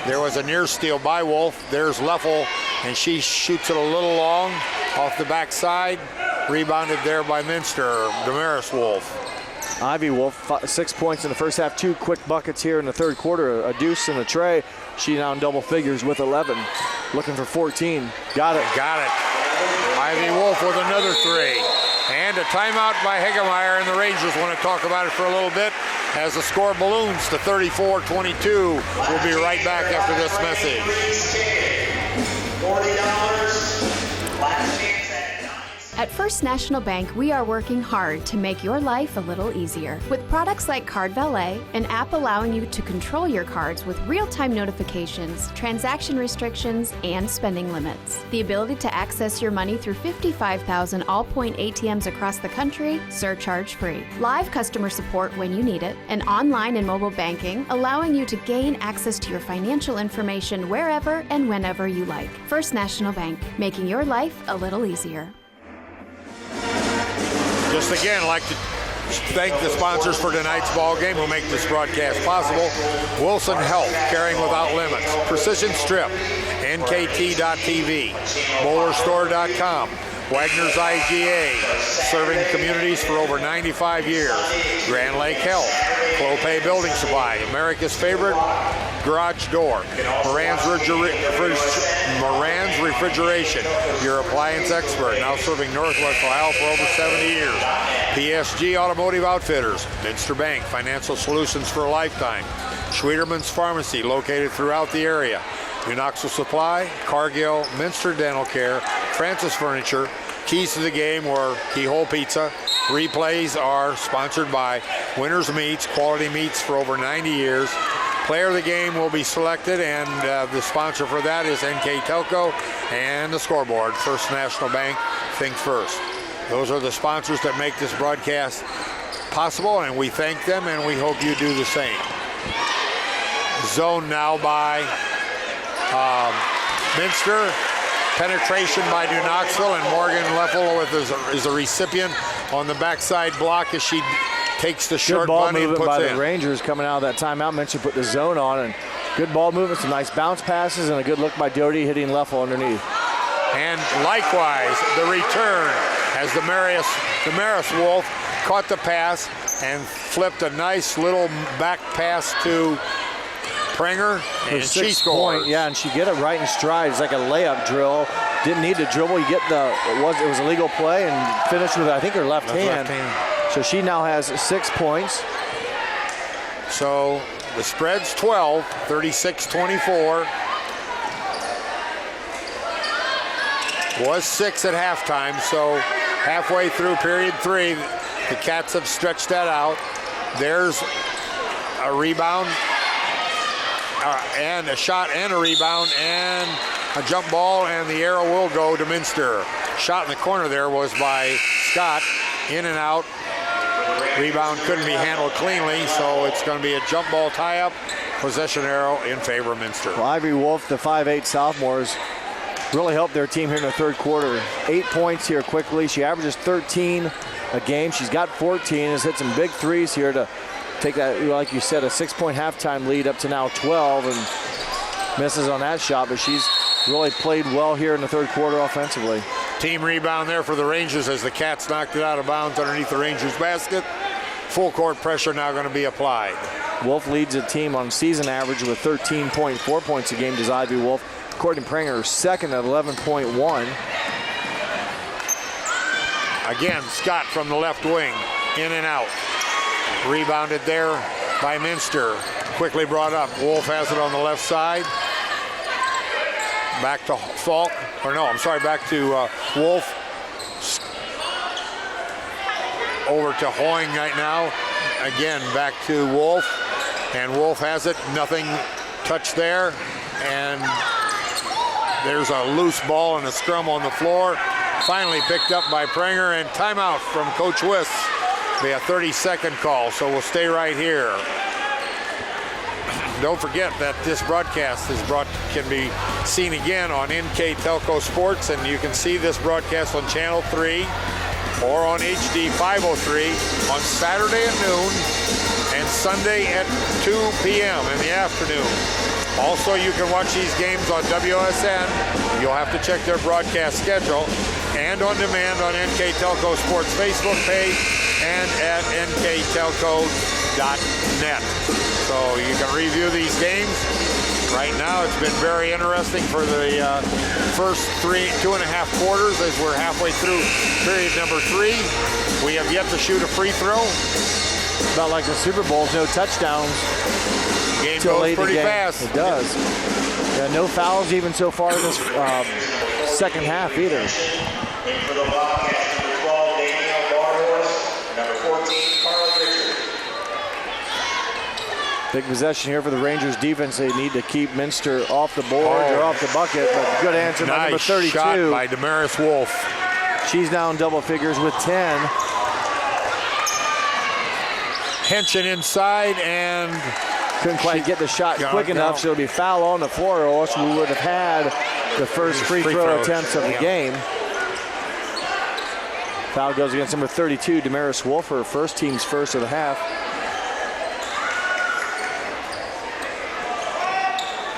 S1: There was a near steal by Wolf. There's Leffel, and she shoots it a little long off the backside. Rebounded there by Minster, Damaris Wolf.
S2: Ivy Wolf, 6 points in the first half, 2 quick buckets here in the third quarter, a deuce and a tray. She now in double figures with 11, looking for 14. Got it.
S1: Ivy Wolf with another 3. And a timeout by Hegemeyer, and the Rangers want to talk about it for a little bit as the score balloons to 34-22. We'll be right back after this message.
S6: $40. Last chance.
S14: At First National Bank, we are working hard to make your life a little easier. With products like Card Valet, an app allowing you to control your cards with real-time notifications, transaction restrictions, and spending limits. The ability to access your money through 55,000 all-point ATMs across the country, surcharge-free. Live customer support when you need it, and online and mobile banking, allowing you to gain access to your financial information wherever and whenever you like. First National Bank, making your life a little easier.
S1: Just again, like to thank the sponsors for tonight's ball game who make this broadcast possible. Wilson Health, caring without limits. Precision Strip, NKT.TV, BowlerStore.com, Wagner's IGA, serving communities for over 95 years. Grand Lake Health, Clopay Building Supply, America's favorite garage door. Moran's Refrigeration, your appliance expert, now serving Northwest Ohio for over 70 years. PSG Automotive Outfitters, Minster Bank, financial solutions for a lifetime. Schwederman's Pharmacy, located throughout the area. New Knoxville Supply, Cargill, Minster Dental Care, Francis Furniture, Keys to the Game or Keyhole Pizza. Replays are sponsored by Winners Meats, quality meats for over 90 years. Player of the game will be selected, and the sponsor for that is NKTelco, and the scoreboard, First National Bank, think first. Those are the sponsors that make this broadcast possible, and we thank them, and we hope you do the same. Zone now by Minster. Penetration by New Knoxville, and Morgan Leffel is a recipient on the backside block as she takes the short bunny and puts
S2: by
S1: in.
S2: The Rangers coming out of that timeout. Minster put the zone on, and good ball movement, some nice bounce passes, and a good look by Doty hitting Leffel underneath.
S1: And likewise, the return as Damaris Wolf caught the pass and flipped a nice little back pass to Prenger, and she scored.
S2: Yeah, and she get it right in stride. It's like a layup drill. Didn't need to dribble. You get it was a legal play and finished with, I think, her left hand. So she now has 6 points.
S1: So the spread's 12, 36-24. Was 6 at halftime, so halfway through period 3, the Cats have stretched that out. There's a rebound, and a shot and a rebound and a jump ball, and the arrow will go to Minster. Shot in the corner there was by Scott, in and out. Rebound couldn't be handled cleanly, so it's going to be a jump ball tie-up. Possession arrow in favor of Minster.
S2: Well, Ivy Wolf, the 5'8 sophomores, really helped their team here in the third quarter. 8 points here quickly. She averages 13 a game. She's got 14, has hit some big threes here to take that, like you said, a 6-point halftime lead up to now 12, and misses on that shot, but she's really played well here in the third quarter offensively.
S1: Team rebound there for the Rangers as the Cats knocked it out of bounds underneath the Rangers basket. Full court pressure now going to be applied.
S2: Wolf leads the team on season average with 13.4 points a game, does Ivy Wolf. Courtney Prenger second at 11.1.
S1: Again, Scott from the left wing, in and out. Rebounded there by Minster. Quickly brought up. Wolf has it on the left side. Back to Falk, back to Wolf. Over to Hoying right now. Again, back to Wolf. And Wolf has it, nothing touched there. And there's a loose ball and a scrum on the floor. Finally picked up by Prenger, and timeout from Coach Wiss. Be a 30-second call, so we'll stay right here. don't forget that this broadcast can be seen again on NKTelco Sports, and you can see this broadcast on Channel 3 or on HD 503 on Saturday at noon and Sunday at 2 p.m. in the afternoon. Also, you can watch these games on WSN. You'll have to check their broadcast schedule, and on demand on NKTelco Sports Facebook page and at nktelco.net. So you can review these games. Right now, it's been very interesting for the first 2.5 quarters as we're halfway through period number 3. We have yet to shoot a free throw.
S2: About like the Super Bowls, no touchdowns.
S1: The game goes pretty fast.
S2: It does. Yeah, no fouls even so far in this second half either.
S6: And for the Bobcats, number 12, Daniel Barhorse, number 14, Carly Richard.
S2: Big possession here for the Rangers defense. They need to keep Minster off the board or off the bucket, but good answer by number 32.
S1: Shot by Damaris Wolf.
S2: She's now in double figures with 10.
S1: Henson inside and
S2: couldn't quite get the shot quick enough, so it'll be foul on the floor, or else we would have had the first free throw attempts of the game. Foul goes against number 32, Damaris Wolf, her team's first of the half.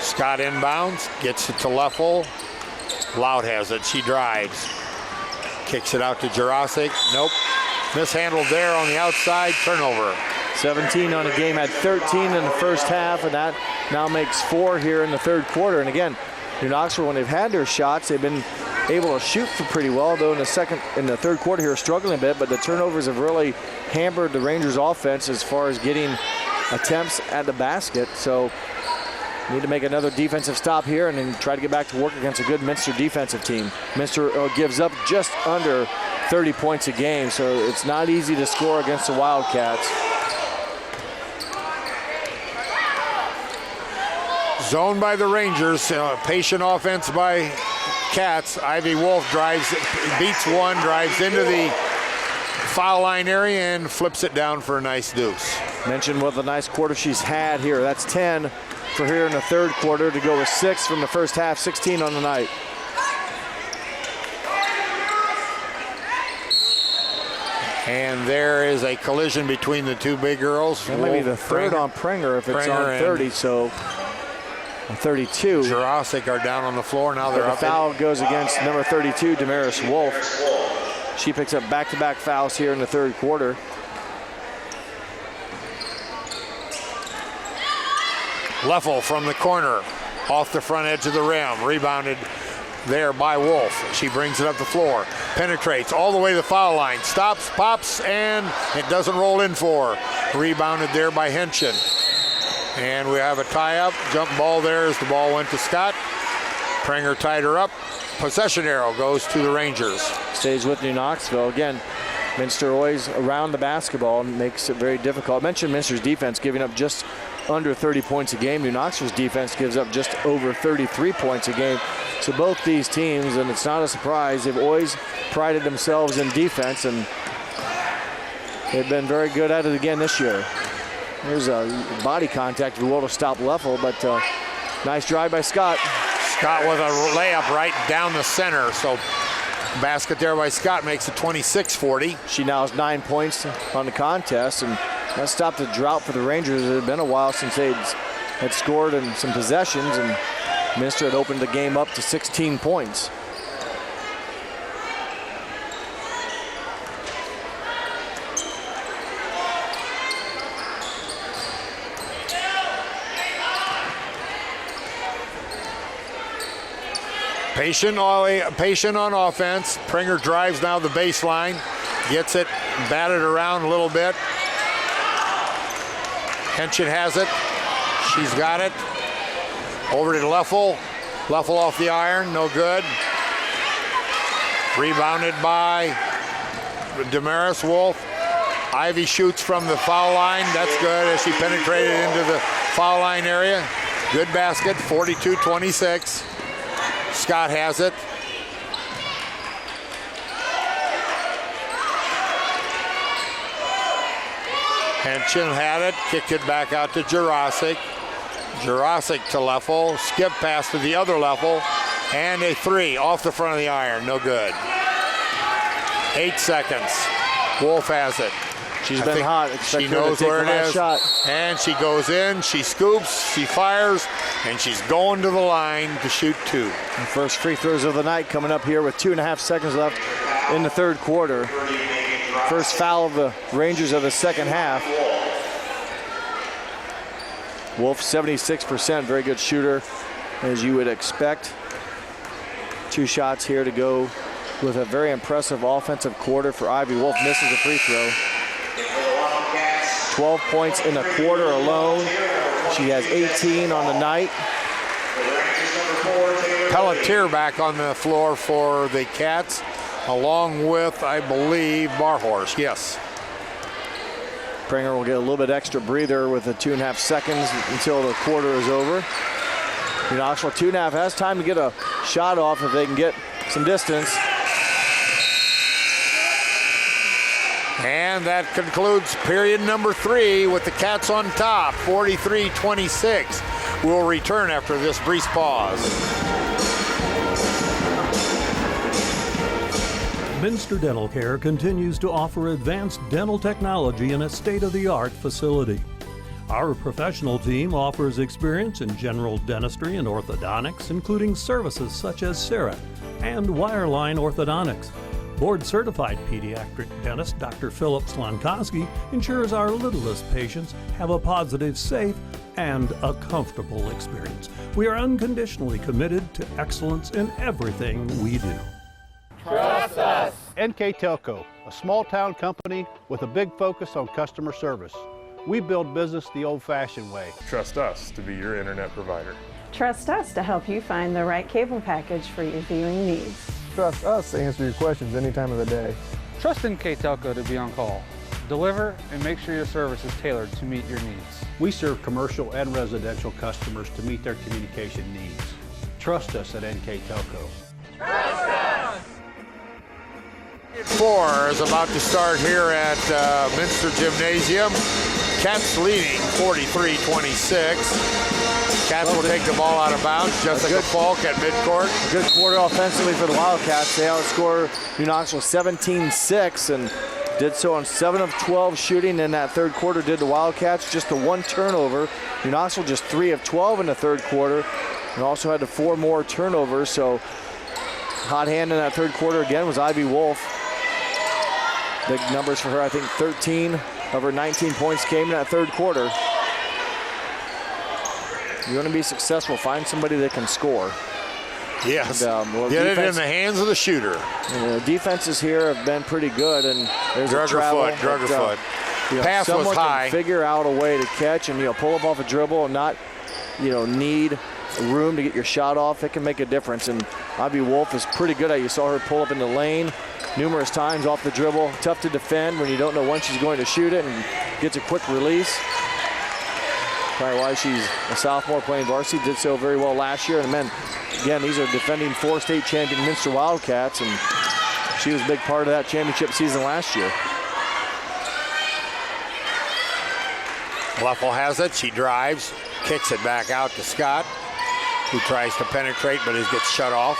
S1: Scott inbounds, gets it to Leffel. Loud has it, she drives. Kicks it out to Jurasic, nope. Mishandled there on the outside, turnover.
S2: 17 on the game, had 13 in the first half, and that now makes 4 here in the third quarter. And again, New Knoxville, when they've had their shots, they've been able to shoot for pretty well, though in the third quarter here, struggling a bit, but the turnovers have really hampered the Rangers offense as far as getting attempts at the basket. So need to make another defensive stop here and then try to get back to work against a good Minster defensive team. Minster gives up just under 30 points a game, so it's not easy to score against the Wildcats.
S1: Zoned by the Rangers, patient offense by Cats. Ivy Wolf beats one, drives into the foul line area and flips it down for a nice deuce.
S2: Mentioned what a nice quarter she's had here. That's 10 for here in the third quarter to go with 6 from the first half, 16 on the night.
S1: And there is a collision between the two big girls.
S2: That may be the third on Prenger if it's on 30, so 32.
S1: Jurasic are down on the floor. Now they're up.
S2: The foul goes against number 32, Damaris Wolf. She picks up back-to-back fouls here in the third quarter.
S1: Leffel from the corner, off the front edge of the rim, rebounded there by Wolf. She brings it up the floor, penetrates all the way to the foul line, stops, pops, and it doesn't roll in for her. Rebounded there by Henson. And we have a tie-up, jump ball there as the ball went to Scott. Prenger tied her up. Possession arrow goes to the Rangers.
S2: Stays with New Knoxville. Again, Minster always around the basketball and makes it very difficult. I mentioned Minster's defense giving up just under 30 points a game. New Knoxville's defense gives up just over 33 points a game. So both these teams, and it's not a surprise, they've always prided themselves in defense, and they've been very good at it again this year. There's a body contact, if you will, to stop Leffel, but nice drive by Scott.
S1: Scott with a layup right down the center, so basket there by Scott makes it 26-40.
S2: She now has 9 points on the contest, and that stopped the drought for the Rangers. It had been a while since they had scored in some possessions, and Minster had opened the game up to 16 points.
S1: Patient on offense. Prenger drives now the baseline, gets it batted around a little bit. Henson has it. She's got it. Over to Leffel. Leffel off the iron, no good. Rebounded by Damaris Wolf. Ivy shoots from the foul line. That's good as she penetrated into the foul line area. Good basket, 42-26. Scott has it. Henson had it, kicked it back out to Jurasic. Jurasic to Leffel, skip pass to the other Leffel, and a 3 off the front of the iron, no good. 8 seconds. Wolf has it.
S2: She's been hot.
S1: She knows where it is.
S2: Shot.
S1: And she goes in, she scoops, she fires, and she's going to the line to shoot 2.
S2: And first free throws of the night coming up here with 2.5 seconds left in the third quarter. First foul of the Rangers of the second half. Wolf 76%, very good shooter, as you would expect. 2 shots here to go with a very impressive offensive quarter for Ivy. Wolf misses a free throw. 12 points in the quarter alone. She has 18 on the night.
S1: Pelletier back on the floor for the Cats, along with, I believe, Barhorse. Yes.
S2: Pringer will get a little bit extra breather with the 2.5 seconds until the quarter is over. Knoxville 2.5 has time to get a shot off if they can get some distance.
S1: And that concludes period number 3 with the Cats on top, 43-26. We'll return after this brief pause.
S7: Minster Dental Care continues to offer advanced dental technology in a state-of-the-art facility. Our professional team offers experience in general dentistry and orthodontics, including services such as CERA and wireline orthodontics. Board-certified pediatric dentist Dr. Philip Slonkowski ensures our littlest patients have a positive, safe, and a comfortable experience. We are unconditionally committed to excellence in everything we do.
S15: Trust us! NKTelco, a small-town company with a big focus on customer service. We build business the old-fashioned way.
S16: Trust us to be your internet provider.
S17: Trust us to help you find the right cable package for your viewing needs.
S18: Trust us to answer your questions any time of the day.
S19: Trust NKTelco to be on call. Deliver and make sure your service is tailored to meet your needs.
S15: We serve commercial and residential customers to meet their communication needs. Trust us at NKTelco.
S1: Trust us! 4 is about to start here at Minster Gymnasium. Cats leading 43-26. Cats will take the ball out of bounds. Jessica Falk at midcourt.
S2: A good quarter offensively for the Wildcats. They outscore New Knoxville 17-6 and did so on 7 of 12 shooting in that third quarter. Did the Wildcats just the 1 turnover. New Knoxville just 3 of 12 in the third quarter and also had 4 more turnovers. So hot hand in that third quarter again was Ivy Wolf. Big numbers for her. I think 13 of her 19 points came in that third quarter. You want to be successful, find somebody that can score.
S1: Yes, get it in the hands of the shooter.
S2: The defenses here have been pretty good, and there's a travel.
S1: Drug her foot. Pass
S2: someone
S1: was high.
S2: Can figure out a way to catch and pull up off a dribble and not need room to get your shot off. It can make a difference, and Ivy Wolf is pretty good at it. You saw her pull up in the lane numerous times off the dribble. Tough to defend when you don't know when she's going to shoot it, and gets a quick release. Probably why she's a sophomore playing varsity. Did so very well last year. And then, again, these are defending 4 state champion Minster Wildcats, and she was a big part of that championship season last year.
S1: Leffel has it. She drives, kicks it back out to Scott, who tries to penetrate but gets shut off.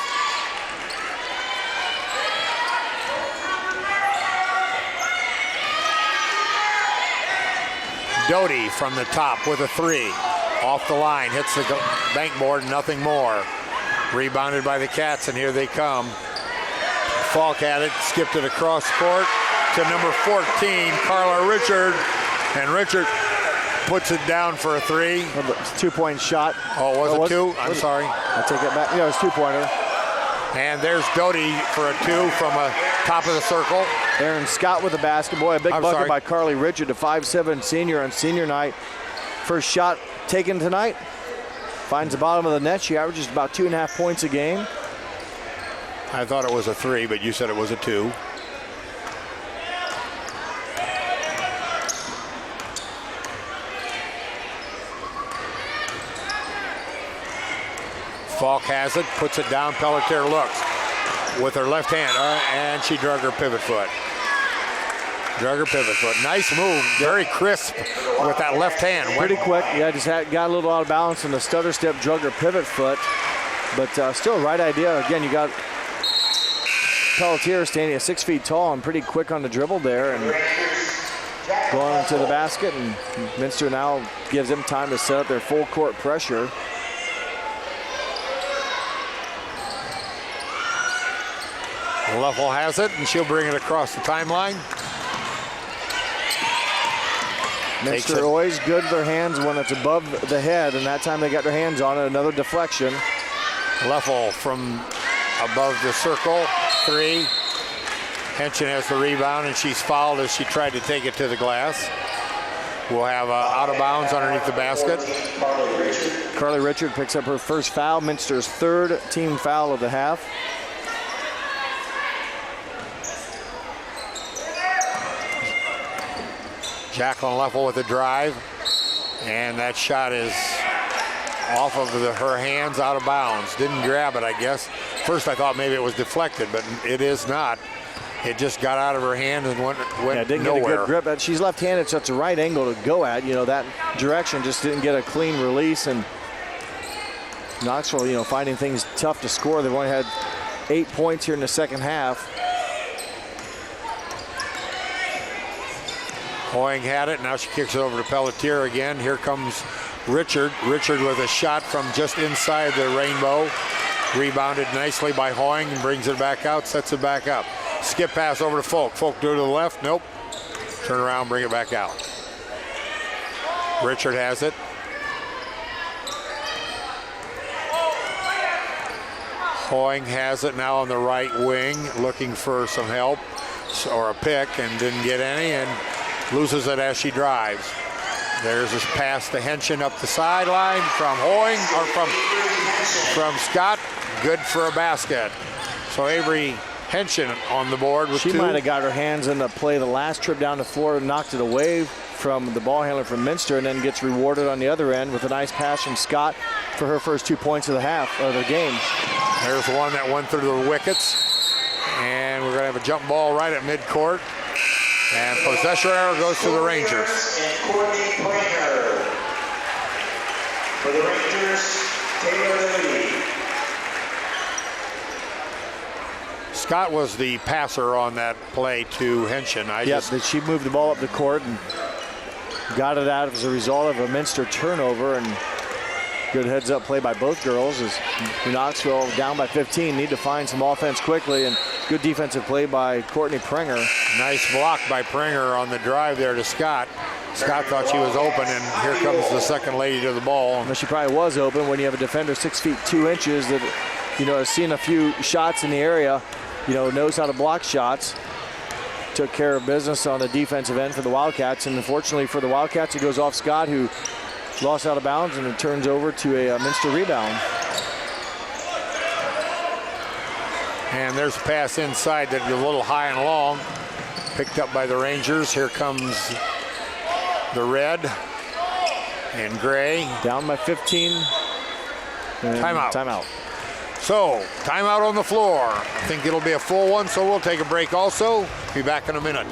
S1: Doty from the top with a 3. Off the line, hits the bank board, nothing more. Rebounded by the Cats, and here they come. Falk had it, skipped it across court to number 14, Carla Richard. And Richard puts it down for a 3.
S2: 2-point shot.
S1: Oh, was it 2? I'm sorry.
S2: I'll take it back. Yeah, it was 2-pointer.
S1: And there's Doty for a 2 from a top of the circle.
S2: Aaron Scott with the basket. Boy, a big bucket by Carly Richard, a 5'7" senior on senior night. First shot taken tonight. Finds the bottom of the net. She averages about 2.5 points a game.
S1: I thought it was a 3, but you said it was a 2. Falk has it, puts it down. Pelletier looks with her left hand, and she drug her pivot foot. Drug her pivot foot. Nice move. Very crisp with that left hand.
S2: Pretty quick. Yeah, just got a little out of balance in the stutter step, drug her pivot foot. But still the right idea. Again, you got Pelletier standing at 6 feet tall and pretty quick on the dribble there and going to the basket. And Minster now gives them time to set up their full court pressure.
S1: Leffel has it, and she'll bring it across the timeline.
S2: Minster always good with their hands when it's above the head, and that time they got their hands on it. Another deflection.
S1: Leffel from above the circle, 3. Henson has the rebound, and she's fouled as she tried to take it to the glass. We'll have out of bounds underneath the basket.
S2: Carly Richard picks up her first foul, Minster's 3rd team foul of the half.
S1: Jacqueline Leffel with a drive, and that shot is off of her hands, out of bounds. Didn't grab it, I guess. First I thought maybe it was deflected, but it is not. It just got out of her hand and went
S2: didn't
S1: nowhere.
S2: Get a good grip. She's left-handed, so it's a right angle to go at. That direction just didn't get a clean release, and Knoxville, finding things tough to score. They've only had 8 points here in the second half.
S1: Hoying had it. Now she kicks it over to Pelletier again. Here comes Richard. Richard with a shot from just inside the rainbow. Rebounded nicely by Hoying and brings it back out, sets it back up. Skip pass over to Folk. Folk do it to the left. Nope. Turn around, bring it back out. Richard has it. Hoying has it now on the right wing, looking for some help or a pick, and didn't get any, and loses it as she drives. There's a pass to Henson up the sideline from Hoying, or from Scott. Good for a basket. So Avery Henson on the board with 2.
S2: She might have got her hands in the play the last trip down the floor and knocked it away from the ball handler from Minster, and then gets rewarded on the other end with a nice pass from Scott for her first 2 points of the half, of the game.
S1: There's one that went through the wickets, and we're going to have a jump ball right at midcourt. And possession arrow goes to the Rangers.
S6: And Courtney Pranger. For the Rangers, Taylor Lee.
S1: Scott was the passer on that play to Henson.
S2: She moved the ball up the court and got it out as a result of a Minster turnover, and good heads-up play by both girls as Knoxville down by 15, need to find some offense quickly, and good defensive play by Courtney Pranger.
S1: Nice block by Pranger on the drive there to Scott. Scott thought she was open, and here comes the second lady to the ball.
S2: Well, she probably was open when you have a defender 6 feet 2 inches that, has seen a few shots in the area, knows how to block shots. Took care of business on the defensive end for the Wildcats, and unfortunately for the Wildcats, it goes off Scott, who lost out of bounds, and it turns over to a Minster rebound.
S1: And there's a pass inside that is a little high and long. Picked up by the Rangers. Here comes the red and gray.
S2: Down by 15.
S1: Timeout.
S2: Timeout.
S1: So, timeout on the floor. I think it'll be a full one, so we'll take a break also. Be back in a minute.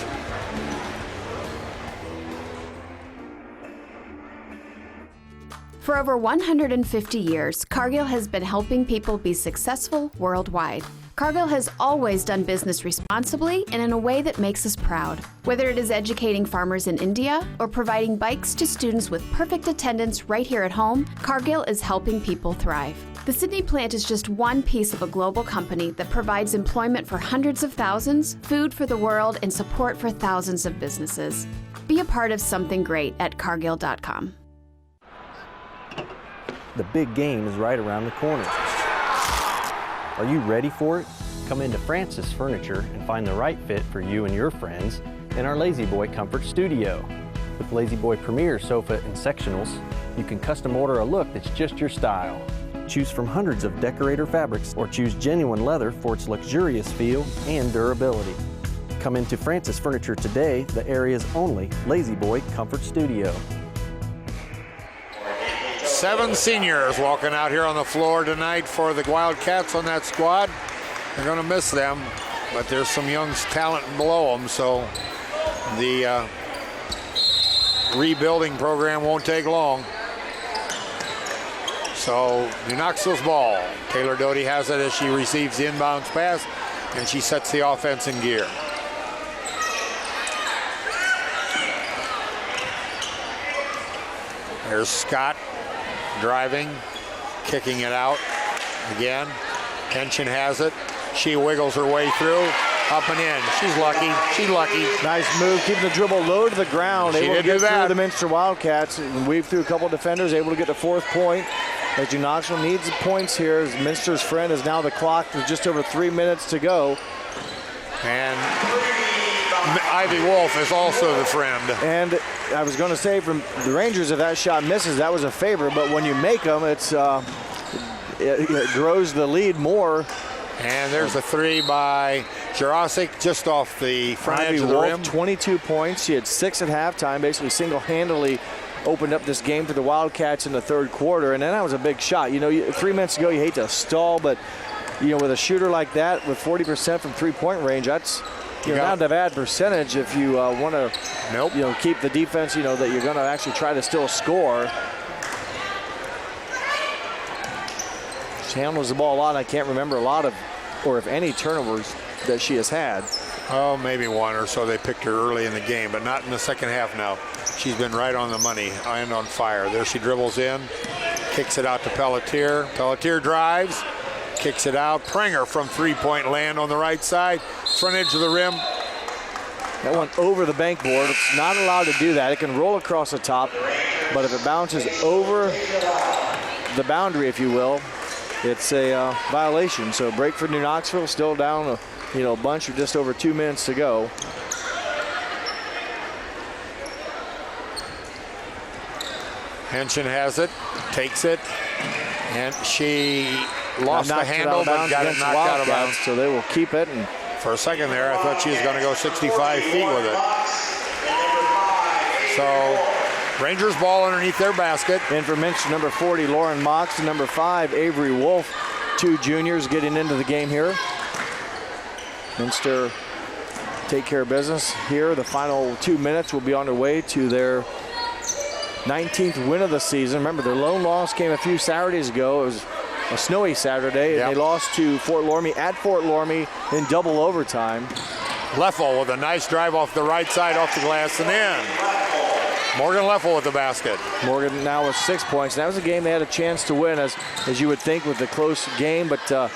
S14: For over 150 years, Cargill has been helping people be successful worldwide. Cargill has always done business responsibly and in a way that makes us proud. Whether it is educating farmers in India or providing bikes to students with perfect attendance right here at home, Cargill is helping people thrive. The Sydney plant is just one piece of a global company that provides employment for hundreds of thousands, food for the world, and support for thousands of businesses. Be a part of something great at Cargill.com.
S20: The big game is right around the corner. Are you ready for it? Come into Francis Furniture and find the right fit for you and your friends in our Lazy Boy Comfort Studio. With Lazy Boy Premier sofa and sectionals, you can custom order a look that's just your style. Choose from hundreds of decorator fabrics or choose genuine leather for its luxurious feel and durability. Come into Francis Furniture today, the area's only Lazy Boy Comfort Studio.
S1: 7 seniors walking out here on the floor tonight for the Wildcats on that squad. They're going to miss them, but there's some young talent below them, so The rebuilding program won't take long. So New Knoxville's ball. Taylor Doty has it as she receives the inbounds pass, and she sets the offense in gear. There's Scott driving, kicking it out again. Tension has it. She wiggles her way through, up and in. She's lucky. She's lucky.
S2: Nice move, keeping the dribble low to the ground.
S1: She
S2: able
S1: did
S2: to get
S1: do that.
S2: through the Minster Wildcats and weave through a couple defenders, able to get the 4th point. As New Knoxville needs the points here, as Minster's friend is now the clock with just over 3 minutes to go.
S1: And Ivy Wolf is also the friend.
S2: And I was going to say, from the Rangers, if that shot misses, that was a favor. But when you make them, it grows the lead more.
S1: And there's a 3 by Jurasic, just off the front edge of the rim.
S2: 22 points. She had 6 at halftime, basically single-handedly opened up this game for the Wildcats in the 3rd quarter. And then that was a big shot. 3 minutes ago, you hate to stall, but with a shooter like that, with 40% from 3-point range, that's not a bad percentage if you want to keep the defense, that you're going to actually try to still score. She handles the ball a lot. I can't remember a lot of, or if any, turnovers that she has had.
S1: Oh, maybe 1 or so. They picked her early in the game, but not in the second half now. She's been right on the money and on fire. There she dribbles in, kicks it out to Pelletier. Pelletier drives, kicks it out. Prenger from 3-point land on the right side, front edge of the rim.
S2: That went over the bank board. It's not allowed to do that. It can roll across the top, but if it bounces over the boundary, if you will, it's a violation. So break for New Knoxville, still down a bunch with just over 2 minutes to go.
S1: Henshin has it, takes it, and she lost the handle but got it knocked out of bounds.
S2: So they will keep it. And
S1: for a second there, I thought she was going to go 65 feet with it. So Rangers ball underneath their basket.
S2: And for Minster, number 40, Lauren Mox, and number 5, Avery Wolf, 2 juniors getting into the game here. Minster take care of business here. The final 2 minutes will be on their way to their 19th win of the season. Remember, their lone loss came a few Saturdays ago. It was a snowy Saturday, and they lost to Fort Loramie at Fort Loramie in double overtime.
S1: Leffel with a nice drive off the right side, off the glass and in. Morgan Leffel with the basket.
S2: Morgan now with 6 points. That was a game they had a chance to win, as you would think, with the close game, but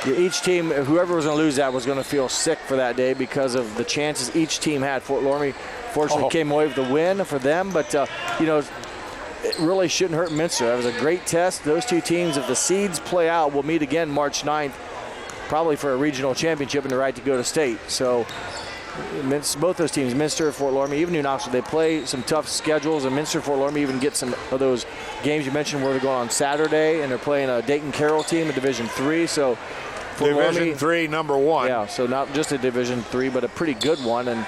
S2: each team, whoever was going to lose that, was going to feel sick for that day because of the chances each team had. Fort Loramie fortunately came away with the win for them, but it really shouldn't hurt Minster. That was a great test. Those 2 teams, if the seeds play out, will meet again March 9th, probably for a regional championship and the right to go to state. So both those teams, Minster, Fort Loramie, even New Knoxville, they play some tough schedules, and Minster, Fort Loramie even get some of those games you mentioned where they're going on Saturday, and they're playing a Dayton Carroll team in Division 3. So Fort
S1: Division 3, number 1.
S2: Yeah, so not just a Division 3, but a pretty good one. And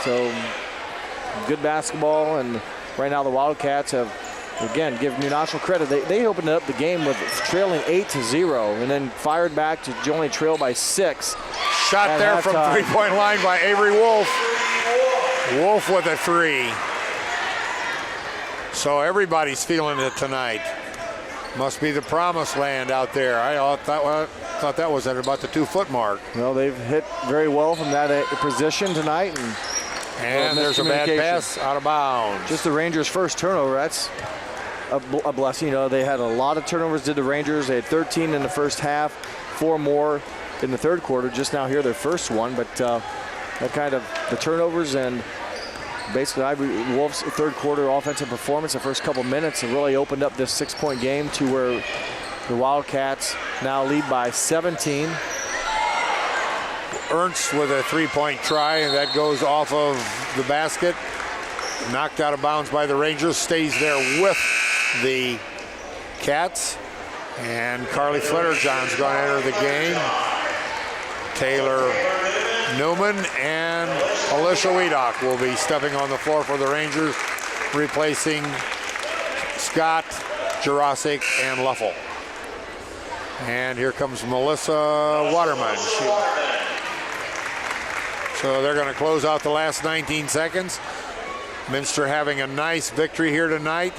S2: so good basketball, and right now the Wildcats have, again, give New Knoxville credit. They opened up the game with trailing 8-0 and then fired back to only trail by 6.
S1: Shot there from 3-point line by Avery Wolf. Wolf with a 3. So everybody's feeling it tonight. Must be the promised land out there. I thought that was at about the 2-foot mark.
S2: Well, they've hit very well from that position tonight.
S1: And there's a bad pass out of bounds.
S2: Just the Rangers' first turnover. That's a blessing. They had a lot of turnovers, did the Rangers. They had 13 in the first half, 4 more in the 3rd quarter. Just now here, their first one. But that kind of the turnovers and basically Ivy Wolf's 3rd quarter offensive performance, the first couple minutes, have really opened up this 6-point game to where the Wildcats now lead by 17.
S1: Ernst with a 3-point try, and that goes off of the basket. Knocked out of bounds by the Rangers, stays there with the Cats. And Carly Flitterjohn's going to enter the game. Taylor Newman and Alicia Wiedock will be stepping on the floor for the Rangers, replacing Scott, Jurasic, and Leffel. And here comes Melissa Waterman. So they're going to close out the last 19 seconds. Minster having a nice victory here tonight.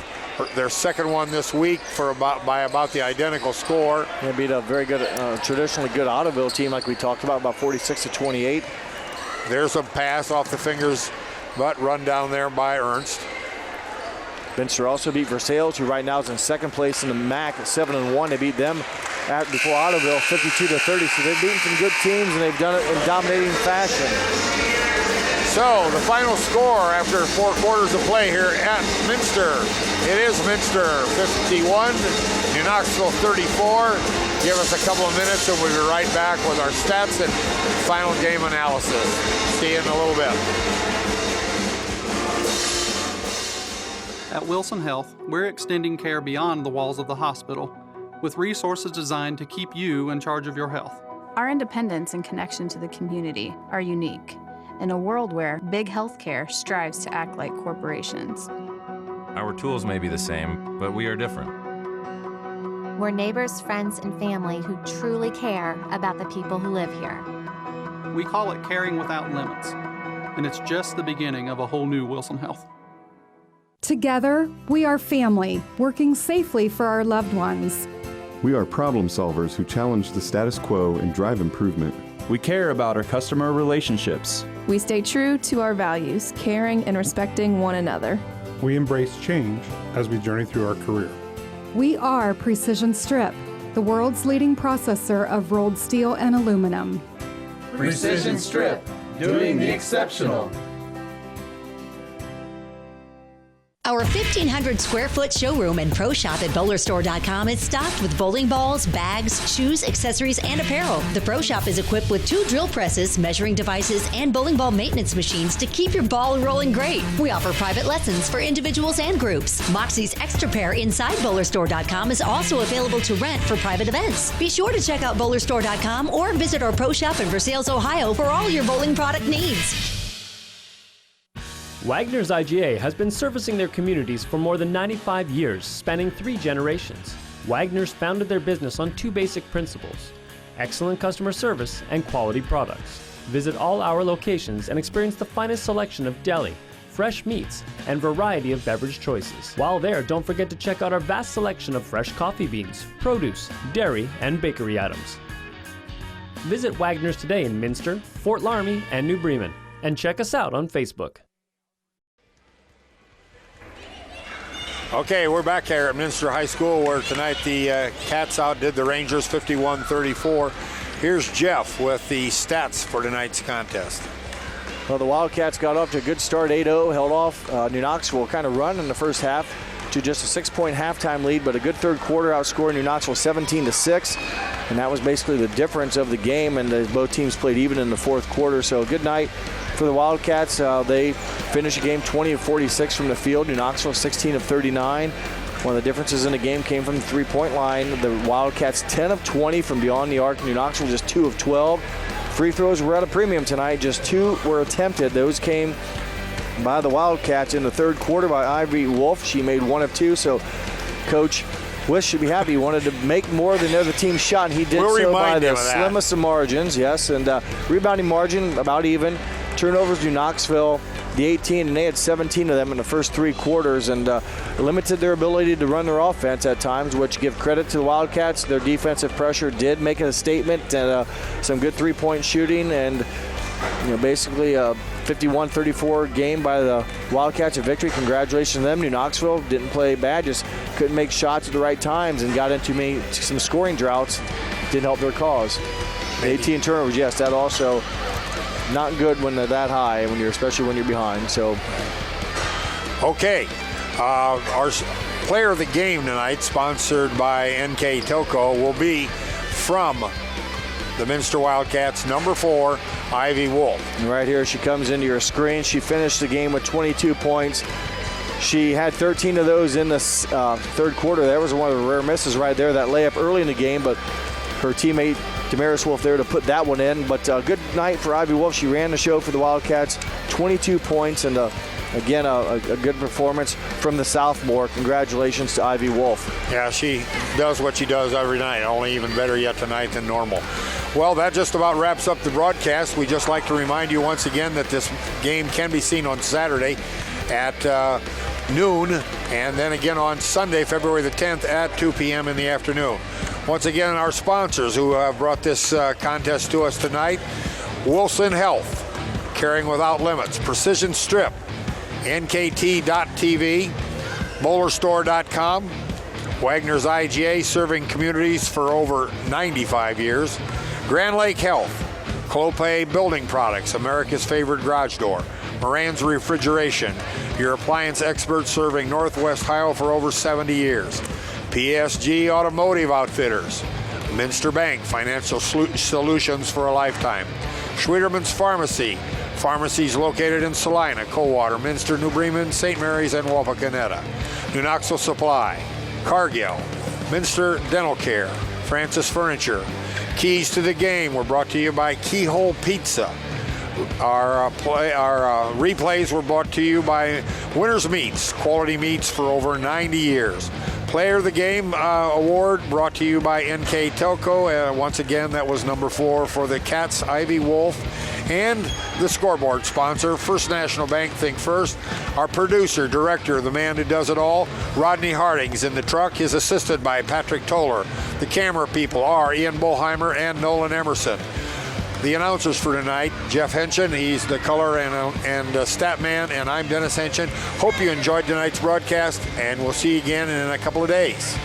S1: Their second one this week by about the identical score.
S2: They beat a very good, traditionally good Ottoville team like we talked about 46-28.
S1: There's a pass off the fingers, but run down there by Ernst.
S2: Minster also beat Versailles, who right now is in second place in the MAC at 7-1. They beat them before Ottoville 52-30. So they've beaten some good teams, and they've done it in dominating fashion.
S1: So the final score after 4 quarters of play here at Minster. It is Minster 51, New Knoxville 34. Give us a couple of minutes and we'll be right back with our stats and final game analysis. See you in a little bit.
S21: At Wilson Health, we're extending care beyond the walls of the hospital with resources designed to keep you in charge of your health.
S22: Our independence and connection to the community are unique in a world where big healthcare strives to act like corporations.
S23: Our tools may be the same, but we are different.
S24: We're neighbors, friends, and family who truly care about the people who live here.
S21: We call it caring without limits, and it's just the beginning of a whole new Wilson Health.
S25: Together, we are family, working safely for our loved ones.
S26: We are problem solvers who challenge the status quo and drive improvement.
S27: We care about our customer relationships.
S28: We stay true to our values, caring and respecting one another.
S29: We embrace change as we journey through our career.
S25: We are Precision Strip, the world's leading processor of rolled steel and aluminum.
S30: Precision Strip, doing the exceptional.
S31: Our 1,500 square foot showroom and pro shop at bowlerstore.com is stocked with bowling balls, bags, shoes, accessories, and apparel. The pro shop is equipped with 2 drill presses, measuring devices, and bowling ball maintenance machines to keep your ball rolling great. We offer private lessons for individuals and groups. Moxie's Extra Pair inside bowlerstore.com is also available to rent for private events. Be sure to check out bowlerstore.com or visit our pro shop in Versailles, Ohio for all your bowling product needs.
S13: Wagner's IGA has been servicing their communities for more than 95 years, spanning 3 generations. Wagner's founded their business on 2 basic principles: excellent customer service and quality products. Visit all our locations and experience the finest selection of deli, fresh meats, and variety of beverage choices. While there, don't forget to check out our vast selection of fresh coffee beans, produce, dairy, and bakery items. Visit Wagner's today in Minster, Fort Laramie, and New Bremen, and check us out on Facebook.
S1: Okay, we're back here at Minster High School where tonight the Cats outdid the Rangers 51-34. Here's Jeff with the stats for tonight's contest.
S2: Well, the Wildcats got off to a good start, 8-0, held off New Knoxville kind of run in the first half to just a 6-point halftime lead, but a good third quarter outscoring New Knoxville 17-6, and that was basically the difference of the game, and both teams played even in the fourth quarter, so a good night for the Wildcats. They finished the game 20 of 46 from the field. New Knoxville 16 of 39. One of the differences in the game came from the three-point line. The Wildcats 10 of 20 from beyond the arc. New Knoxville just 2 of 12. Free throws were at a premium tonight. Just 2 were attempted. Those came by the Wildcats in the third quarter by Ivy Wolf. She made 1 of 2. So Coach Wish should be happy. He wanted to make more than the other team's shot, and he did so by the slimmest of margins. Yes, and rebounding margin about even. Turnovers, New Knoxville, the 18, and they had 17 of them in the first 3 quarters, and limited their ability to run their offense at times, which give credit to the Wildcats. Their defensive pressure did make a statement, and some good three-point shooting, and basically a 51-34 game by the Wildcats, a victory. Congratulations to them. New Knoxville didn't play bad, just couldn't make shots at the right times and got into some scoring droughts. Didn't help their cause. 18 turnovers, yes, that also not good when they're that high, especially when you're behind. So,
S1: okay, our player of the game tonight, sponsored by NKTelco, will be from the Minster Wildcats, number 4, Ivy Wolf.
S2: And right here, she comes into your screen. She finished the game with 22 points. She had 13 of those in the third quarter. That was one of the rare misses right there, that layup early in the game, but her teammate Damaris Wolf there to put that one in. But a good night for Ivy Wolf. She ran the show for the Wildcats, 22 points, and again, a good performance from the sophomore. Congratulations to Ivy Wolf.
S1: Yeah, she does what she does every night, only even better yet tonight than normal. Well, that just about wraps up the broadcast. We just like to remind you once again that this game can be seen on Saturday at noon, and then again on Sunday, February the 10th at 2 p.m. in the afternoon. Once again, our sponsors who have brought this contest to us tonight: Wilson Health, Caring Without Limits, Precision Strip, NKT.TV, BowlerStore.com, Wagner's IGA, serving communities for over 95 years, Grand Lake Health, Clopay Building Products, America's favorite garage door, Moran's Refrigeration, your appliance expert serving Northwest Ohio for over 70 years, PSG Automotive Outfitters, Minster Bank, financial solutions for a lifetime, Schwederman's Pharmacy, pharmacies located in Salina, Coldwater, Minster, New Bremen, St. Mary's, and Wapakoneta, New Knoxville Supply, Cargill, Minster Dental Care, Francis Furniture. Keys to the Game were brought to you by Keyhole Pizza. Our replays were brought to you by Winners Meats, quality meats for over 90 years. Player of the Game award brought to you by NKTelco. Once again, that was number 4 for the Cats, Ivy Wolf. And the scoreboard sponsor, First National Bank, Think First. Our producer, director, the man who does it all, Rodney Harding's in the truck. He's assisted by Patrick Toller. The camera people are Ian Boheimer and Nolan Emerson. The announcers for tonight: Jeff Henshin, he's the color and stat man, and I'm Dennis Henshin. Hope you enjoyed tonight's broadcast, and we'll see you again in a couple of days.